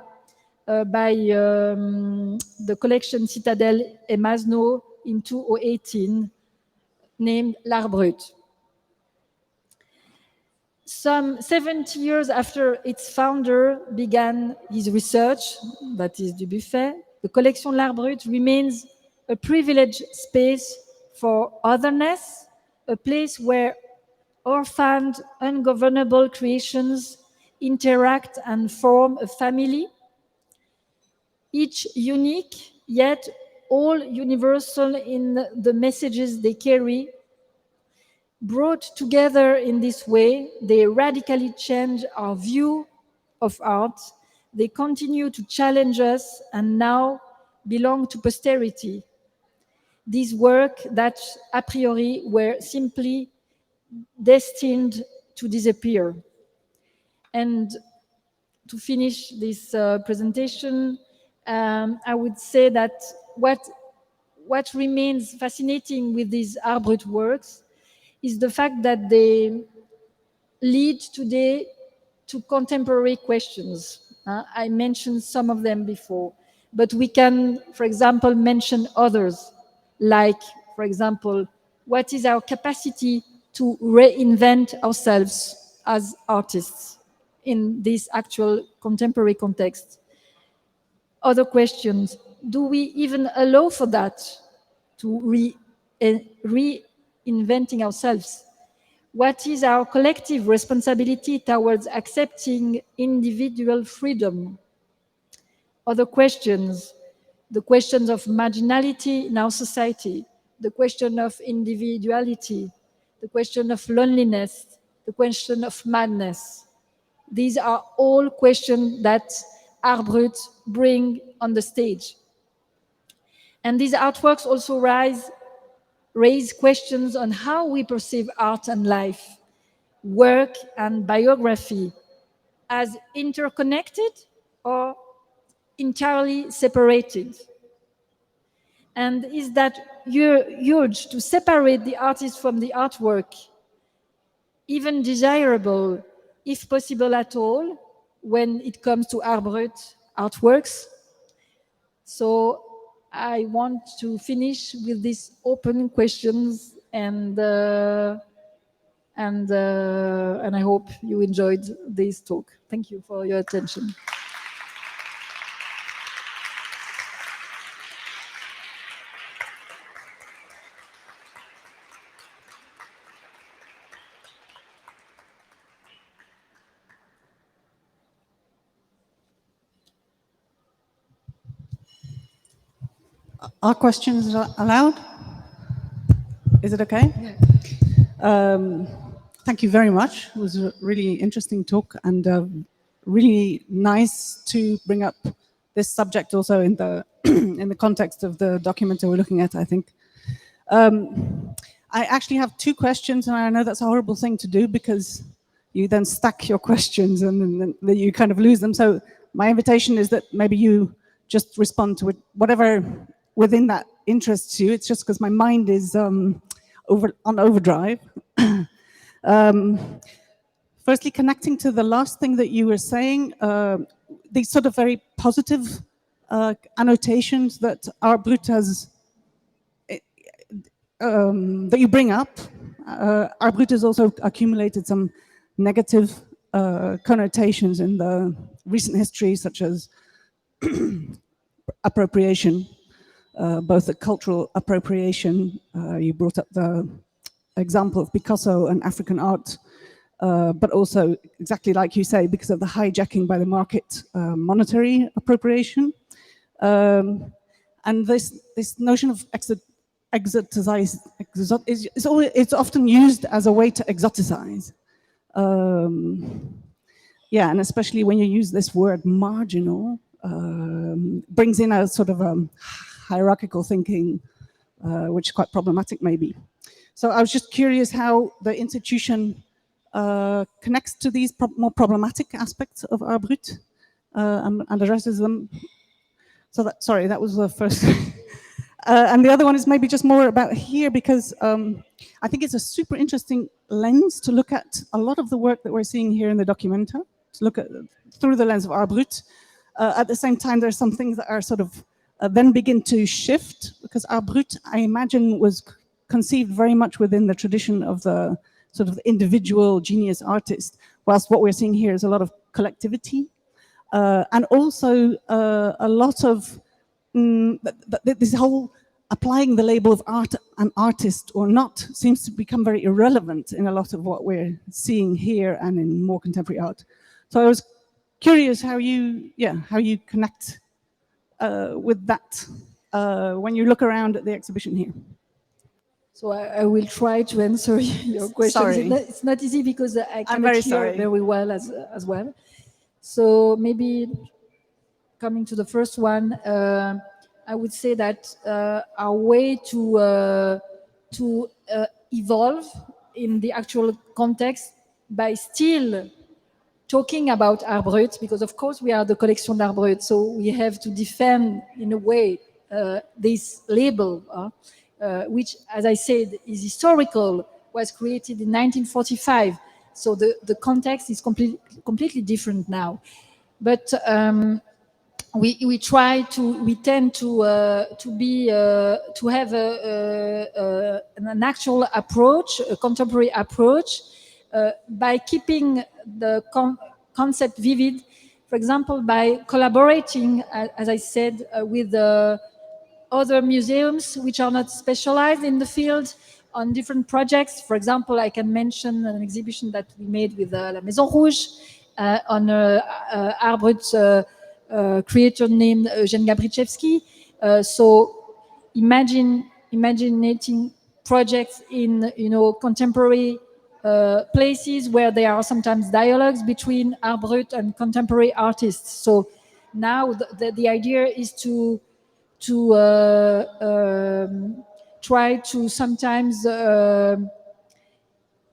by the collection Citadel et Masno in 2018, named L'Art Brut. Some 70 years after its founder began his research, that is Dubuffet, the Collection L'Art Brut remains a privileged space for otherness, a place where orphaned, ungovernable creations interact and form a family, each unique, yet all universal in the messages they carry. Brought together in this way, they radically change our view of art. They continue to challenge us and now belong to posterity. These works that a priori were simply destined to disappear. And to finish this presentation, I would say that what remains fascinating with these Art Brut works is the fact that they lead today to contemporary questions. I mentioned some of them before, but we can, for example, mention others, like, for example, what is our capacity to reinvent ourselves as artists in this actual contemporary context? Other questions, do we even allow for that, to reinventing ourselves? What is our collective responsibility towards accepting individual freedom? Other questions, the questions of marginality in our society, the question of individuality, the question of loneliness, the question of madness. These are all questions that Art Brut bring on the stage. And these artworks also raise questions on how we perceive art and life, work and biography, as interconnected or entirely separated. And is that urge to separate the artist from the artwork even desirable, if possible at all, when it comes to Art Brut artworks? So I want to finish with these open questions, and I hope you enjoyed this talk. Thank you for your attention. Are questions allowed? Is it okay? Yeah. Thank you very much. It was a really interesting talk, and really nice to bring up this subject also in the in the context of the document that we're looking at, I think. I actually have two questions, and I know that's a horrible thing to do because you then stack your questions and then you kind of lose them. So my invitation is that maybe you just respond to it, whatever within that interests you. It's just because my mind is on overdrive. Firstly, connecting to the last thing that you were saying, these sort of very positive annotations that Art Brut has, that you bring up. Art Brut has also accumulated some negative connotations in the recent history, such as appropriation, both the cultural appropriation. You brought up the example of Picasso and African art, but also, exactly like you say, because of the hijacking by the market, monetary appropriation. And And this notion of it's often used as a way to exoticize. Yeah, and especially when you use this word marginal, brings in a sort of hierarchical thinking, which is quite problematic maybe. So I was just curious how the institution connects to these more problematic aspects of Art Brut and addresses them. So that was the first. And the other one is maybe just more about here, because I think it's a super interesting lens to look at a lot of the work that we're seeing here in the documenta, to look at through the lens of Art Brut. At the same time, there's some things that are sort of then begin to shift, because Art Brut, I imagine, was conceived very much within the tradition of the sort of individual genius artist, whilst what we're seeing here is a lot of collectivity, and also a lot of this whole applying the label of art and artist or not seems to become very irrelevant in a lot of what we're seeing here and in more contemporary art. So I was curious how you connect with that when you look around at the exhibition here. So I will try to answer your questions. Sorry. It's not easy because I cannot very hear sorry. very well as well. So maybe coming to the first one, I would say that our way to evolve in the actual context by still talking about Art Brut, because of course we are the collection d'Arboret, so we have to defend in a way this label, which, as I said, is historical, was created in 1945. So the context is completely different now. But we tend to have an actual approach, a contemporary approach, by keeping the concept vivid. For example, by collaborating, as I said, with other museums which are not specialized in the field on different projects. For example, I can mention an exhibition that we made with La Maison Rouge on Art Brut creator named Eugène Gabrichevski. So imaginating projects in contemporary places where there are sometimes dialogues between Art Brut and contemporary artists. So now the idea is to try to sometimes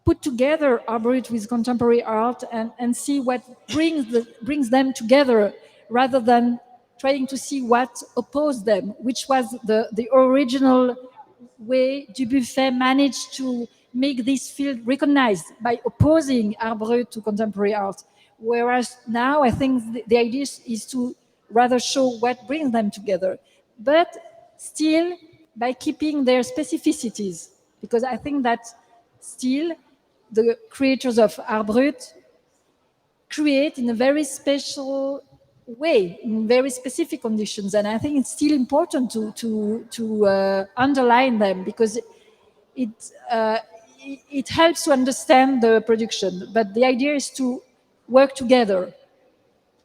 put together Art Brut with contemporary art and see what brings them together, rather than trying to see what opposed them, which was the original way Dubuffet managed to make this field recognized, by opposing Art Brut to contemporary art. Whereas now I think the idea is to rather show what brings them together, but still by keeping their specificities, because I think that still the creators of Art Brut create in a very special way, in very specific conditions, and I think it's still important to underline them, because it helps to understand the production. But the idea is to work together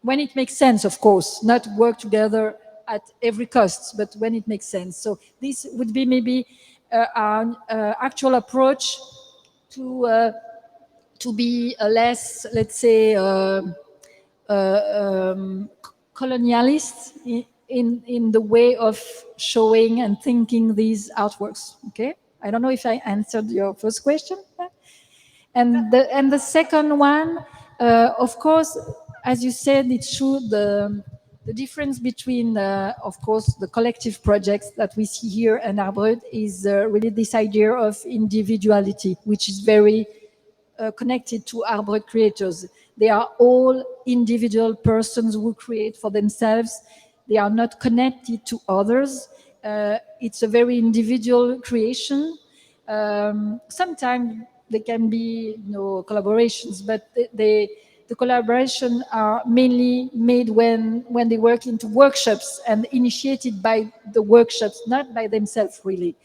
when it makes sense, of course, not work together at every cost, but when it makes sense. So this would be maybe our actual approach to be less, let's say, colonialist in the way of showing and thinking these artworks. Okay, I don't know if I answered your first question. And the second one, of course, as you said, it's true. The difference between, of course, the collective projects that we see here and Art Brut is really this idea of individuality, which is very connected to Art Brut creators. They are all individual persons who create for themselves. They are not connected to others. It's a very individual creation. Sometimes there can be collaborations, but the collaboration are mainly made when they work into workshops and initiated by the workshops, not by themselves really.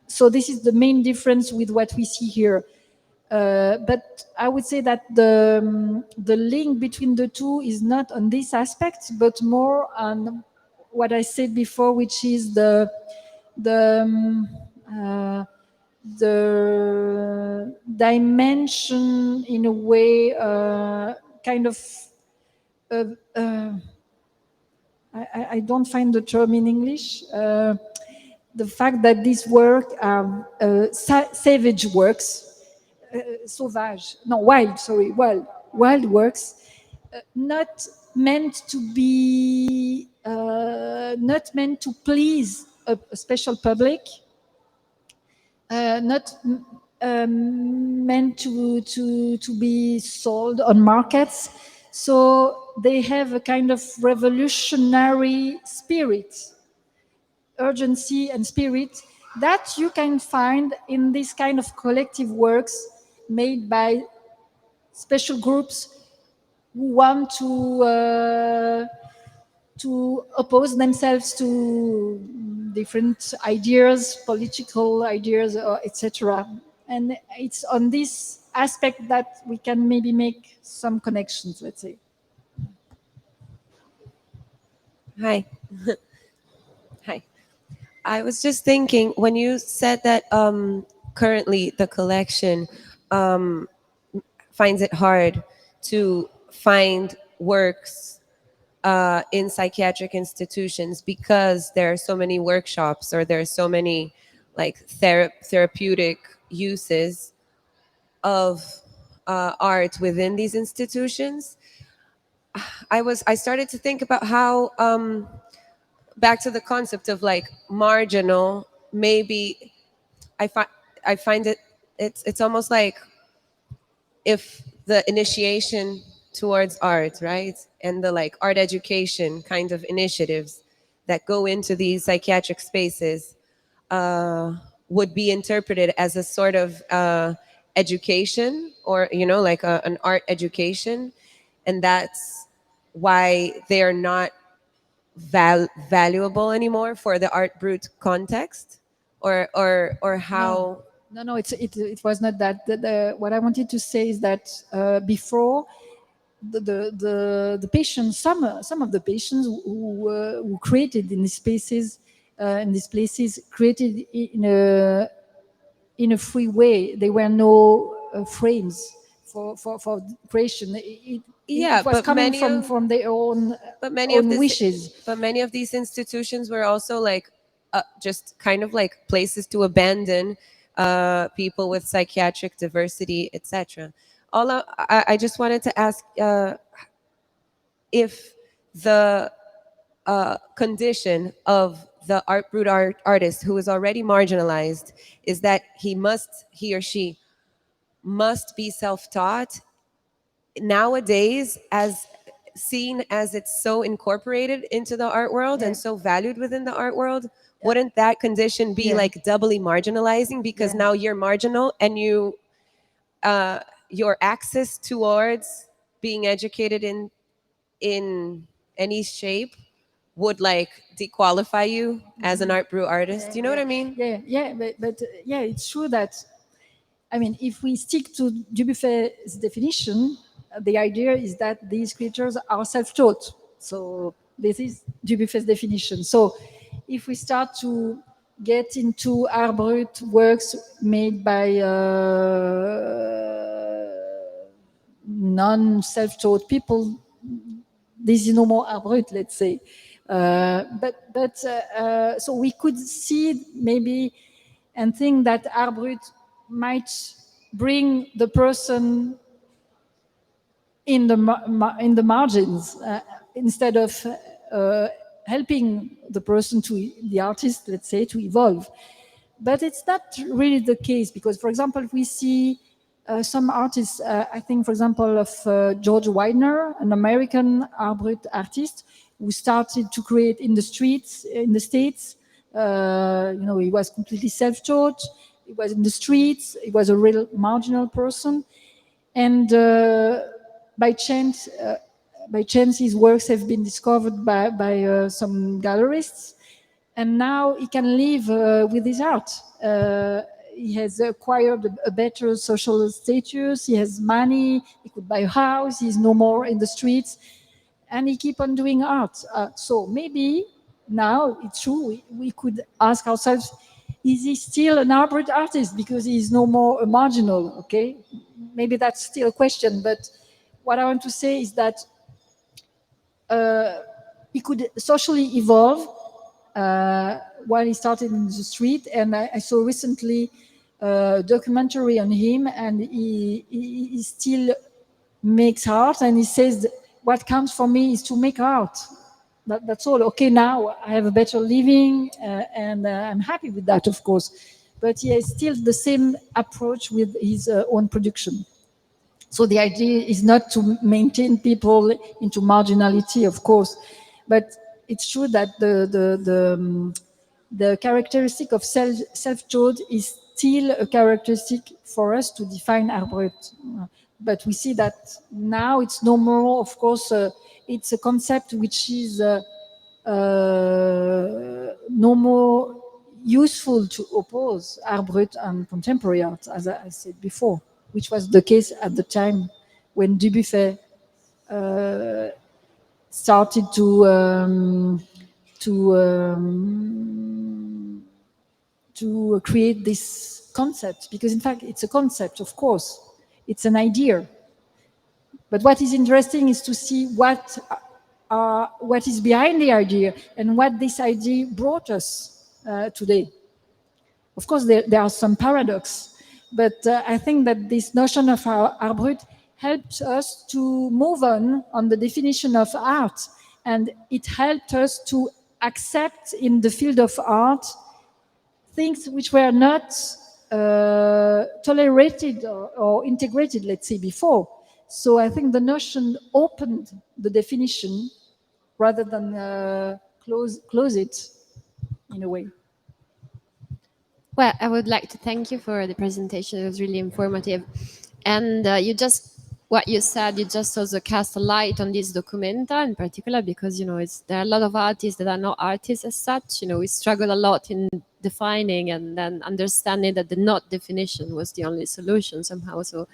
So this is the main difference with what we see here. But I would say that the link between the two is not on this aspect, but more on what I said before, which is the the dimension in a way, kind of. Uh, uh, I don't find the term in English. The fact that these works are savage works, sauvage, no, wild, sorry, wild works, not meant to be, not meant to please a special public, not meant to be sold on markets. So they have a kind of revolutionary spirit, urgency and spirit that you can find in this kind of collective works made by special groups who want to oppose themselves to different ideas, political ideas, etc. And it's on this aspect that we can maybe make some connections, let's say. Hi. Hi. I was just thinking when you said that currently the collection finds it hard to find works in psychiatric institutions because there are so many workshops or there are so many like therapeutic uses of art within these institutions. I started to think about how back to the concept of like marginal. Maybe I find I find it's almost like if the initiation towards art, right, and the like art education kind of initiatives that go into these psychiatric spaces would be interpreted as a sort of education, or like an art education, and that's why they are not valuable anymore for the Art Brut context, or how. No, it was not that. What I wanted to say is that before the patients, some of the patients who created in these spaces, in these places, created in a free way. There were no frames for creation. It was but coming many of from their own but many of wishes. but many of these institutions were also like just kind of like places to abandon people with psychiatric diversity, etc. I just wanted to ask if the condition of the Art Brut artist who is already marginalized is that he or she must be self-taught nowadays, as seen as it's so incorporated into the art world and so valued within the art world. Wouldn't that condition be like doubly marginalizing, because now you're marginal and your access towards being educated in any shape would like dequalify you as an Art Brut artist? You know what I mean? But it's true that, I mean, if we stick to Dubuffet's definition, the idea is that these creatures are self-taught. So this is Dubuffet's definition. So if we start to get into Art Brut works made by non-self-taught people, this is no more Art Brut, let's say. So we could see maybe and think that Art Brut might bring the person in the margins, instead of helping the person, the artist, let's say, to evolve. But it's not really the case, because, for example, we see some artists, I think, for example, of George Widener, an American Art Brut artist who started to create in the streets in the States. He was completely self-taught. He was in the streets. He was a real marginal person, and by chance, his works have been discovered by some gallerists, and now he can live with his art. He has acquired a better social status. He has money. He could buy a house. He's no more in the streets, and he keep on doing art. So maybe now it's true, we could ask ourselves, is he still an Arboret artist because he's no more a marginal? Okay, maybe that's still a question, but what I want to say is that he could socially evolve while he started in the street. And I saw recently a documentary on him, and he still makes art, and he says, what counts for me is to make art. That's all. Okay, now I have a better living, and I'm happy with that, of course. But he has still the same approach with his own production. So the idea is not to maintain people into marginality, of course, but it's true that the characteristic of self-taught is still a characteristic for us to define Arboret. But we see that now it's no more, of course, it's a concept which is no more useful to oppose Art Brut and contemporary art, as I said before, which was the case at the time when Dubuffet started to create this concept, because in fact it's a concept, of course, it's an idea. But what is interesting is to see what is behind the idea and what this idea brought us today. Of course, there are some paradox, but I think that this notion of Art Brut helped us to move on the definition of art, and it helped us to accept in the field of art things which were not tolerated or integrated, let's say, before. So I think the notion opened the definition rather than close it in a way. Well, I would like to thank you for the presentation. It was really informative. And what you said, you just also cast a light on this documenta in particular, because, there are a lot of artists that are not artists as such. We struggle a lot in defining and then understanding that the not definition was the only solution somehow. So,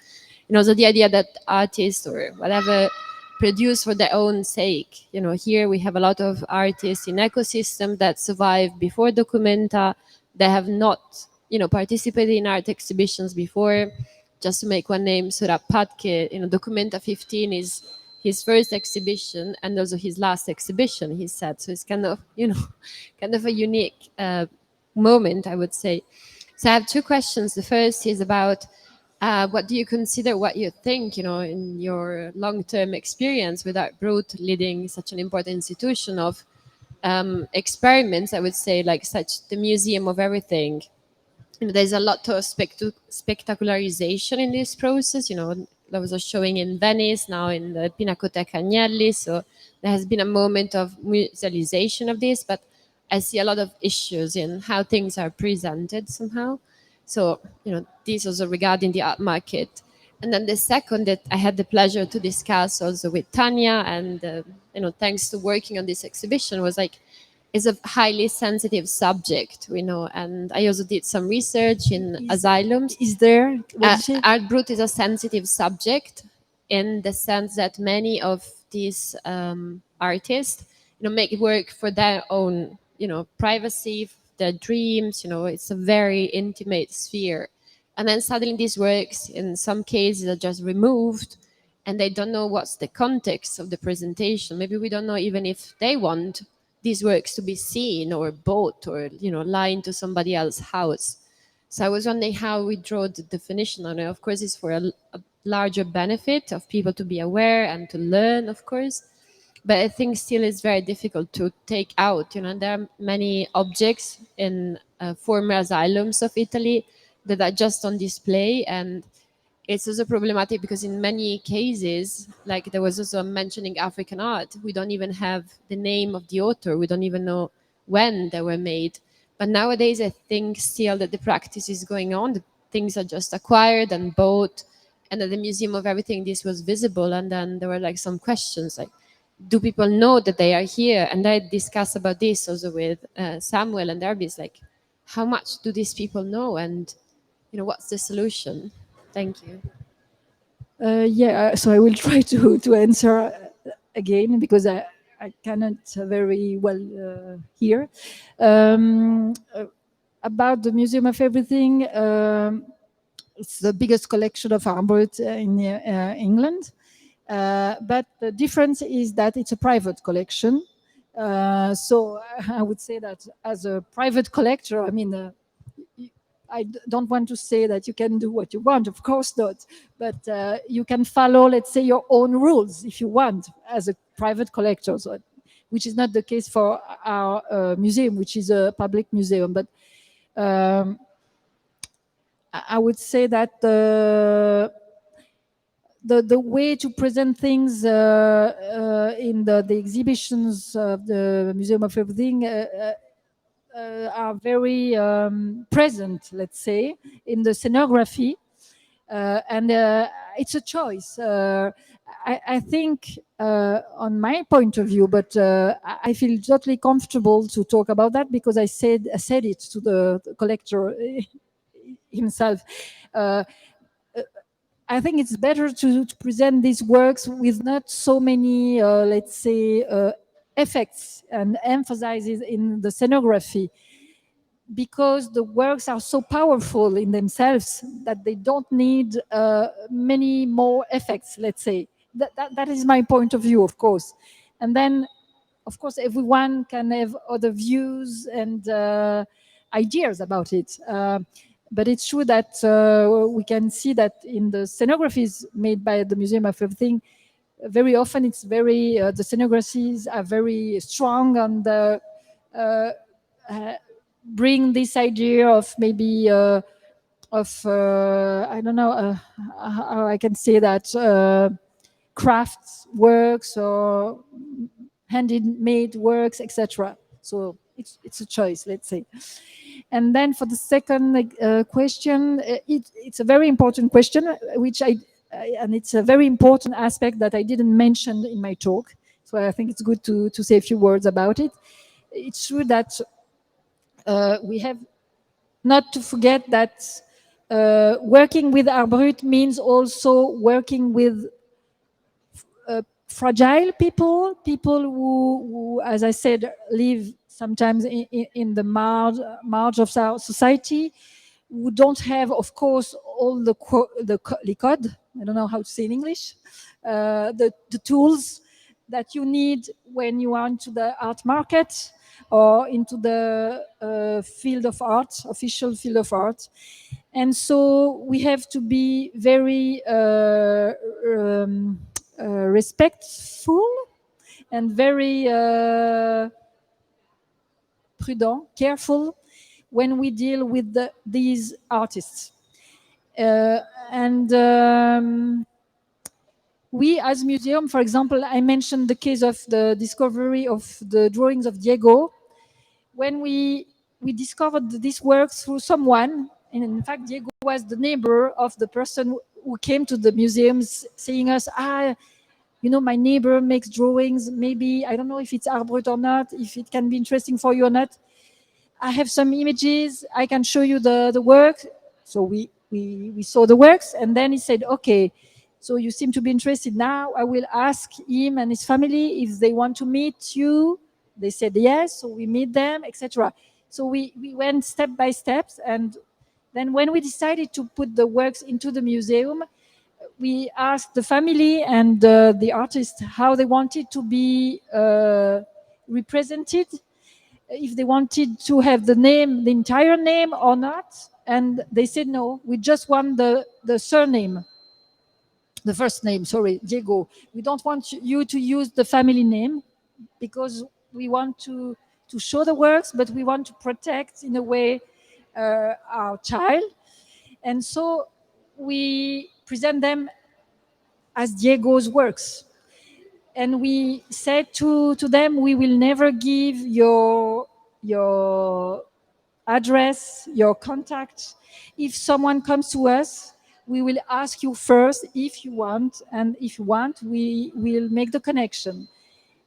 so the idea that artists or whatever produce for their own sake. Here we have a lot of artists in ecosystem that survived before documenta. They have not, participated in art exhibitions before. Just to make one name, Surab Patke, Documenta 15 is his first exhibition and also his last exhibition, he said. So it's kind of, kind of a unique moment, I would say. So I have two questions. The first is about what do you consider, what you think, in your long-term experience with Art Brut, leading such an important institution of experiments, I would say, like such the Museum of Everything. There's a lot of spectacularization in this process. There was a showing in Venice, now in the Pinacoteca Agnelli. So there has been a moment of musealization of this, but I see a lot of issues in how things are presented somehow. So, this also regarding the art market. And then the second that I had the pleasure to discuss also with Tanya, and, thanks to working on this exhibition, was like, it's a highly sensitive subject, and I also did some research in asylums. Is there? Art Brut is a sensitive subject in the sense that many of these artists, make work for their own, privacy, their dreams. It's a very intimate sphere, and then suddenly these works, in some cases, are just removed, and they don't know what's the context of the presentation. Maybe we don't know even if they want these works to be seen or bought or lie into somebody else's house. So I was wondering how we draw the definition on it. Of course, it's for a larger benefit of people to be aware and to learn, of course, but I think still it's very difficult to take out. There are many objects in former asylums of Italy that are just on display, and it's also problematic because in many cases, like there was also mentioning African art, we don't even have the name of the author. We don't even know when they were made. But nowadays, I think still that the practice is going on. The things are just acquired and bought. And at the Museum of Everything, this was visible. And then there were like some questions like, do people know that they are here? And I discussed about this also with Samuel and Arbis, like, how much do these people know? And, what's the solution? Thank you. So I will try to answer again, because I cannot very well hear. About the Museum of Everything, it's the biggest collection of Arboret in England. But the difference is that it's a private collection. So I would say that as a private collector, I mean, I don't want to say that you can do what you want, of course not, but you can follow, let's say, your own rules if you want as a private collector, so, which is not the case for our museum, which is a public museum. But I would say that the way to present things in the exhibitions of the Museum of Everything are very present, let's say, in the scenography. And it's a choice. I think, on my point of view, but I feel totally comfortable to talk about that because I said it to the collector himself. I think it's better to present these works with not so many, let's say, effects and emphasizes in the scenography, because the works are so powerful in themselves that they don't need many more effects, let's say. That is my point of view, of course. And then, of course, everyone can have other views and ideas about it. But it's true that we can see that in the scenographies made by the Museum of Everything, very often it's very, the scenographies are very strong and bring this idea of maybe I don't know how I can say that, crafts works or handmade works, etc. So it's a choice, let's say. And then for the second question, it's a very important question, which and it's a very important aspect that I didn't mention in my talk. So I think it's good to say a few words about it. It's true that we have not to forget that working with Art Brut means also working with fragile people who, as I said, live sometimes in the marge of our society, who don't have, of course, all the code, I don't know how to say in English, the tools that you need when you are into the art market or into the field of art, official field of art. And so we have to be very respectful and very prudent, careful when we deal with these artists. And we, as museum, for example, I mentioned the case of the discovery of the drawings of Diego. When we discovered these works through someone, and in fact, Diego was the neighbor of the person who came to the museums, saying us, you know, my neighbor makes drawings. Maybe, I don't know if it's Art Brut or not, if it can be interesting for you or not. I have some images. I can show you the work. So we saw the works, and then he said, okay, so you seem to be interested. Now I will ask him and his family if they want to meet you. They said yes, so we meet them, etc. So we went step by step, and then when we decided to put the works into the museum, we asked the family and the artist how they wanted to be represented, if they wanted to have the name, the entire name or not. And they said, no, we just want the surname, the first name, sorry, Diego. We don't want you to use the family name because we want to show the works, but we want to protect, in a way, our child. And so we present them as Diego's works. And we said to them, we will never give your address, your contact. If someone comes to us, we will ask you first if you want, and if you want, we will make the connection.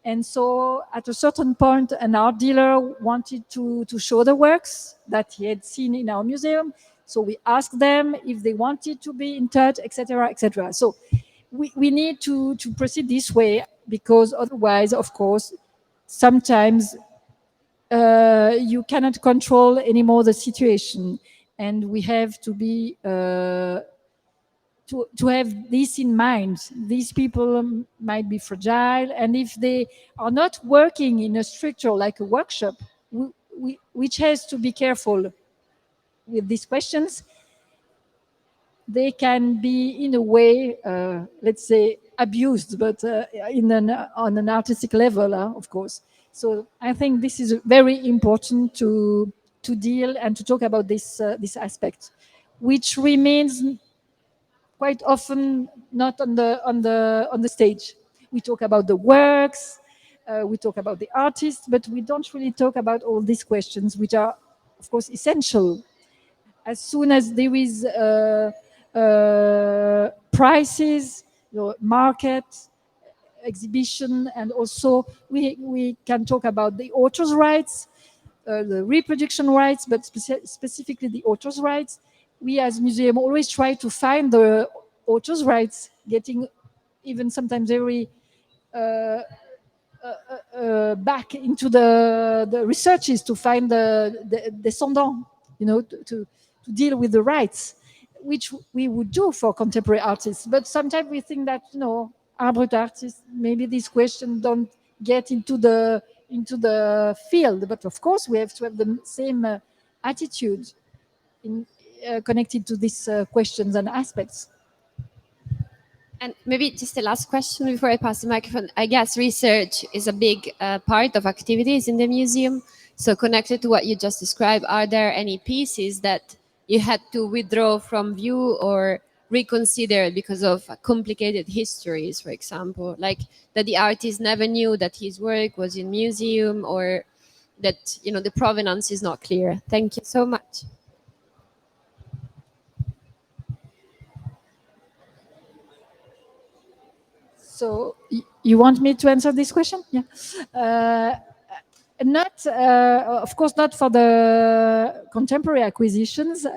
And so at a certain point, an art dealer wanted to show the works that he had seen in our museum. So we asked them if they wanted to be in touch, etc., etc. So we need to proceed this way. because otherwise, of course, sometimes you cannot control anymore the situation, and we have to be to have this in mind. These people might be fragile, and if they are not working in a structure like a workshop, which has to be careful with these questions, they can be in a way, let's say, abused, but on an artistic level, of course. So I think this is very important to deal and to talk about this aspect, which remains quite often not on the stage. We talk about the works, we talk about the artists, but we don't really talk about all these questions, which are, of course, essential. As soon as there is prices, market, exhibition, and also we can talk about the author's rights, the reproduction rights, but specifically the author's rights. We as museum always try to find the author's rights, getting even sometimes very back into the researches to find the descendant, to deal with the rights, which we would do for contemporary artists. But sometimes we think that, Art Brut artists, maybe these questions don't get into the field. But of course, we have to have the same attitude connected to these questions and aspects. And maybe just the last question before I pass the microphone. I guess research is a big part of activities in the museum. So connected to what you just described, are there any pieces that you had to withdraw from view or reconsider because of complicated histories, for example, like that the artist never knew that his work was in museum, or that the provenance is not clear? Thank you so much. So you want me to answer this question? Yeah. Not, of course, not for the contemporary acquisitions,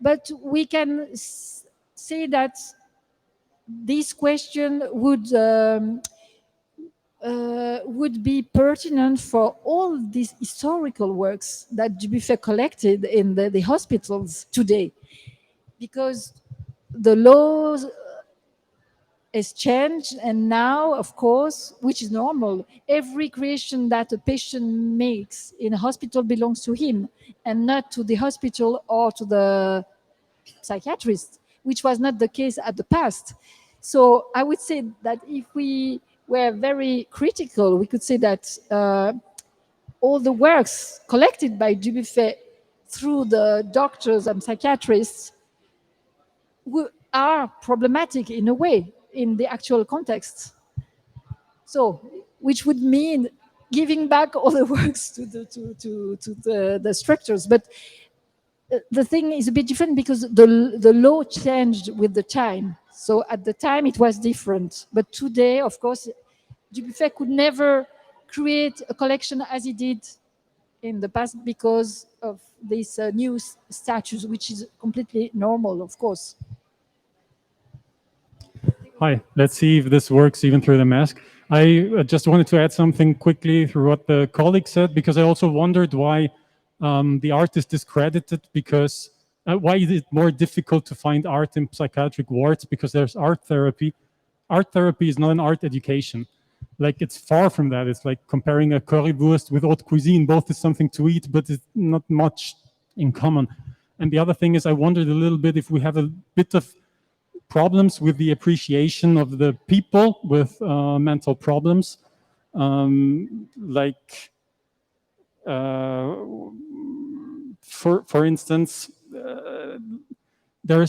but we can say that this question would be pertinent for all these historical works that Dubuffet collected in the hospitals today, because the laws has changed, and now, of course, which is normal, every creation that a patient makes in a hospital belongs to him and not to the hospital or to the psychiatrist, which was not the case at the past. So I would say that if we were very critical, we could say that all the works collected by Dubuffet through the doctors and psychiatrists are problematic in a way in the actual context. So, which would mean giving back all the works to the structures. But the thing is a bit different because the law changed with the time. So at the time it was different. But today, of course, Dubuffet could never create a collection as he did in the past because of this new status, which is completely normal, of course. Hi, let's see if this works even through the mask. I just wanted to add something quickly through what the colleague said, because I also wondered why the art is discredited, because why is it more difficult to find art in psychiatric wards? Because there's art therapy. Art therapy is not an art education. Like, it's far from that. It's like comparing a currywurst with haute cuisine. Both is something to eat, but it's not much in common. And the other thing is, I wondered a little bit if we have a bit of problems with the appreciation of the people with mental problems. For instance, they're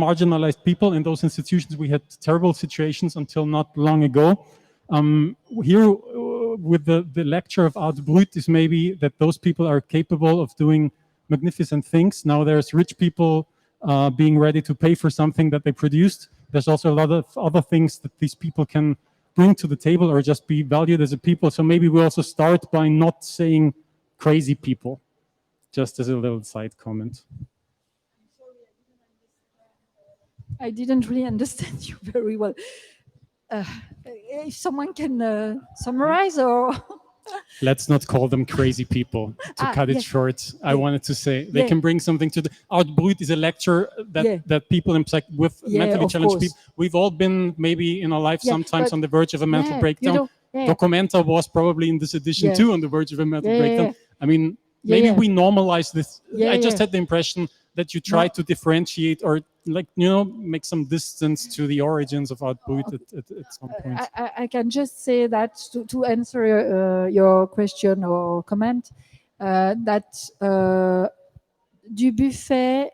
marginalized people in those institutions. We had terrible situations until not long ago. Here, with the lecture of Art Brut, is maybe that those people are capable of doing magnificent things. Now there's rich people being ready to pay for something that they produced. There's also a lot of other things that these people can bring to the table or just be valued as a people. So maybe we also start by not saying crazy people, just as a little side comment. I didn't really understand you very well. if someone can summarize or Let's not call them crazy people. To cut it yes. short, I Yeah. wanted to say they Yeah. can bring something to the Art Brut is a lecture that, Yeah. that people in with Yeah, mentally of challenged course. people, we've all been maybe in our life Yeah, sometimes but- on the verge of a mental yeah, breakdown. you know, yeah. Documenta was probably in this edition Yeah. too on the verge of a mental Yeah, breakdown. yeah. I mean, Yeah, maybe yeah. we normalize this. Yeah, I just yeah. had the impression that you try No. to differentiate or like, make some distance to the origins of Art Brut at some point. I can just say that to answer your question or comment, that Dubuffet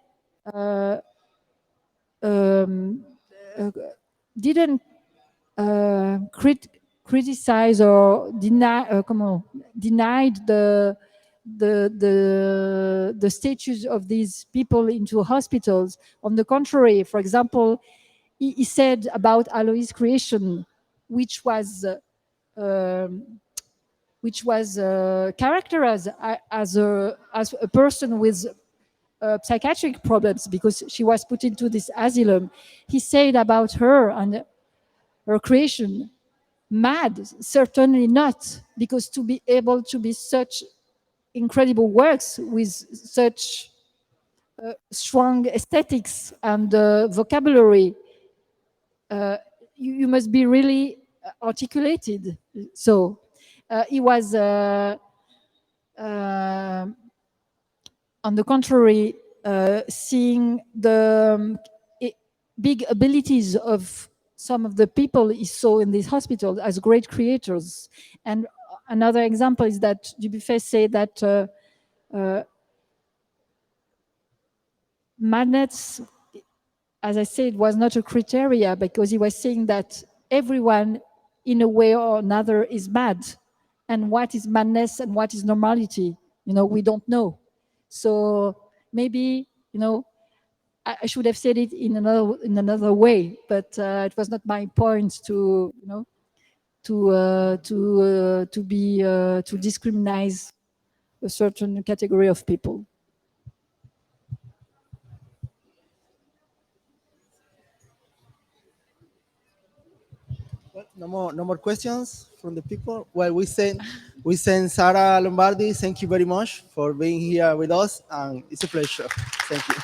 um, uh, didn't criticize or denied the status of these people into hospitals. On the contrary, for example, he said about Alois' creation, which was characterized as a person with psychiatric problems because she was put into this asylum. He said about her and her creation, mad, certainly not, because to be able to be such incredible works with such strong aesthetics and vocabulary, you must be really articulated. So he was, on the contrary, seeing the big abilities of some of the people he saw in this hospital as great creators. And another example is that Dubuffet said that madness, as I said, was not a criteria because he was saying that everyone in a way or another is mad. And what is madness and what is normality? We don't know. So maybe, I should have said it in another way, but it was not my point to to discriminate a certain category of people. Well, no more questions from the people. Well, we send Sarah Lombardi. Thank you very much for being here with us, and it's a pleasure. Thank you.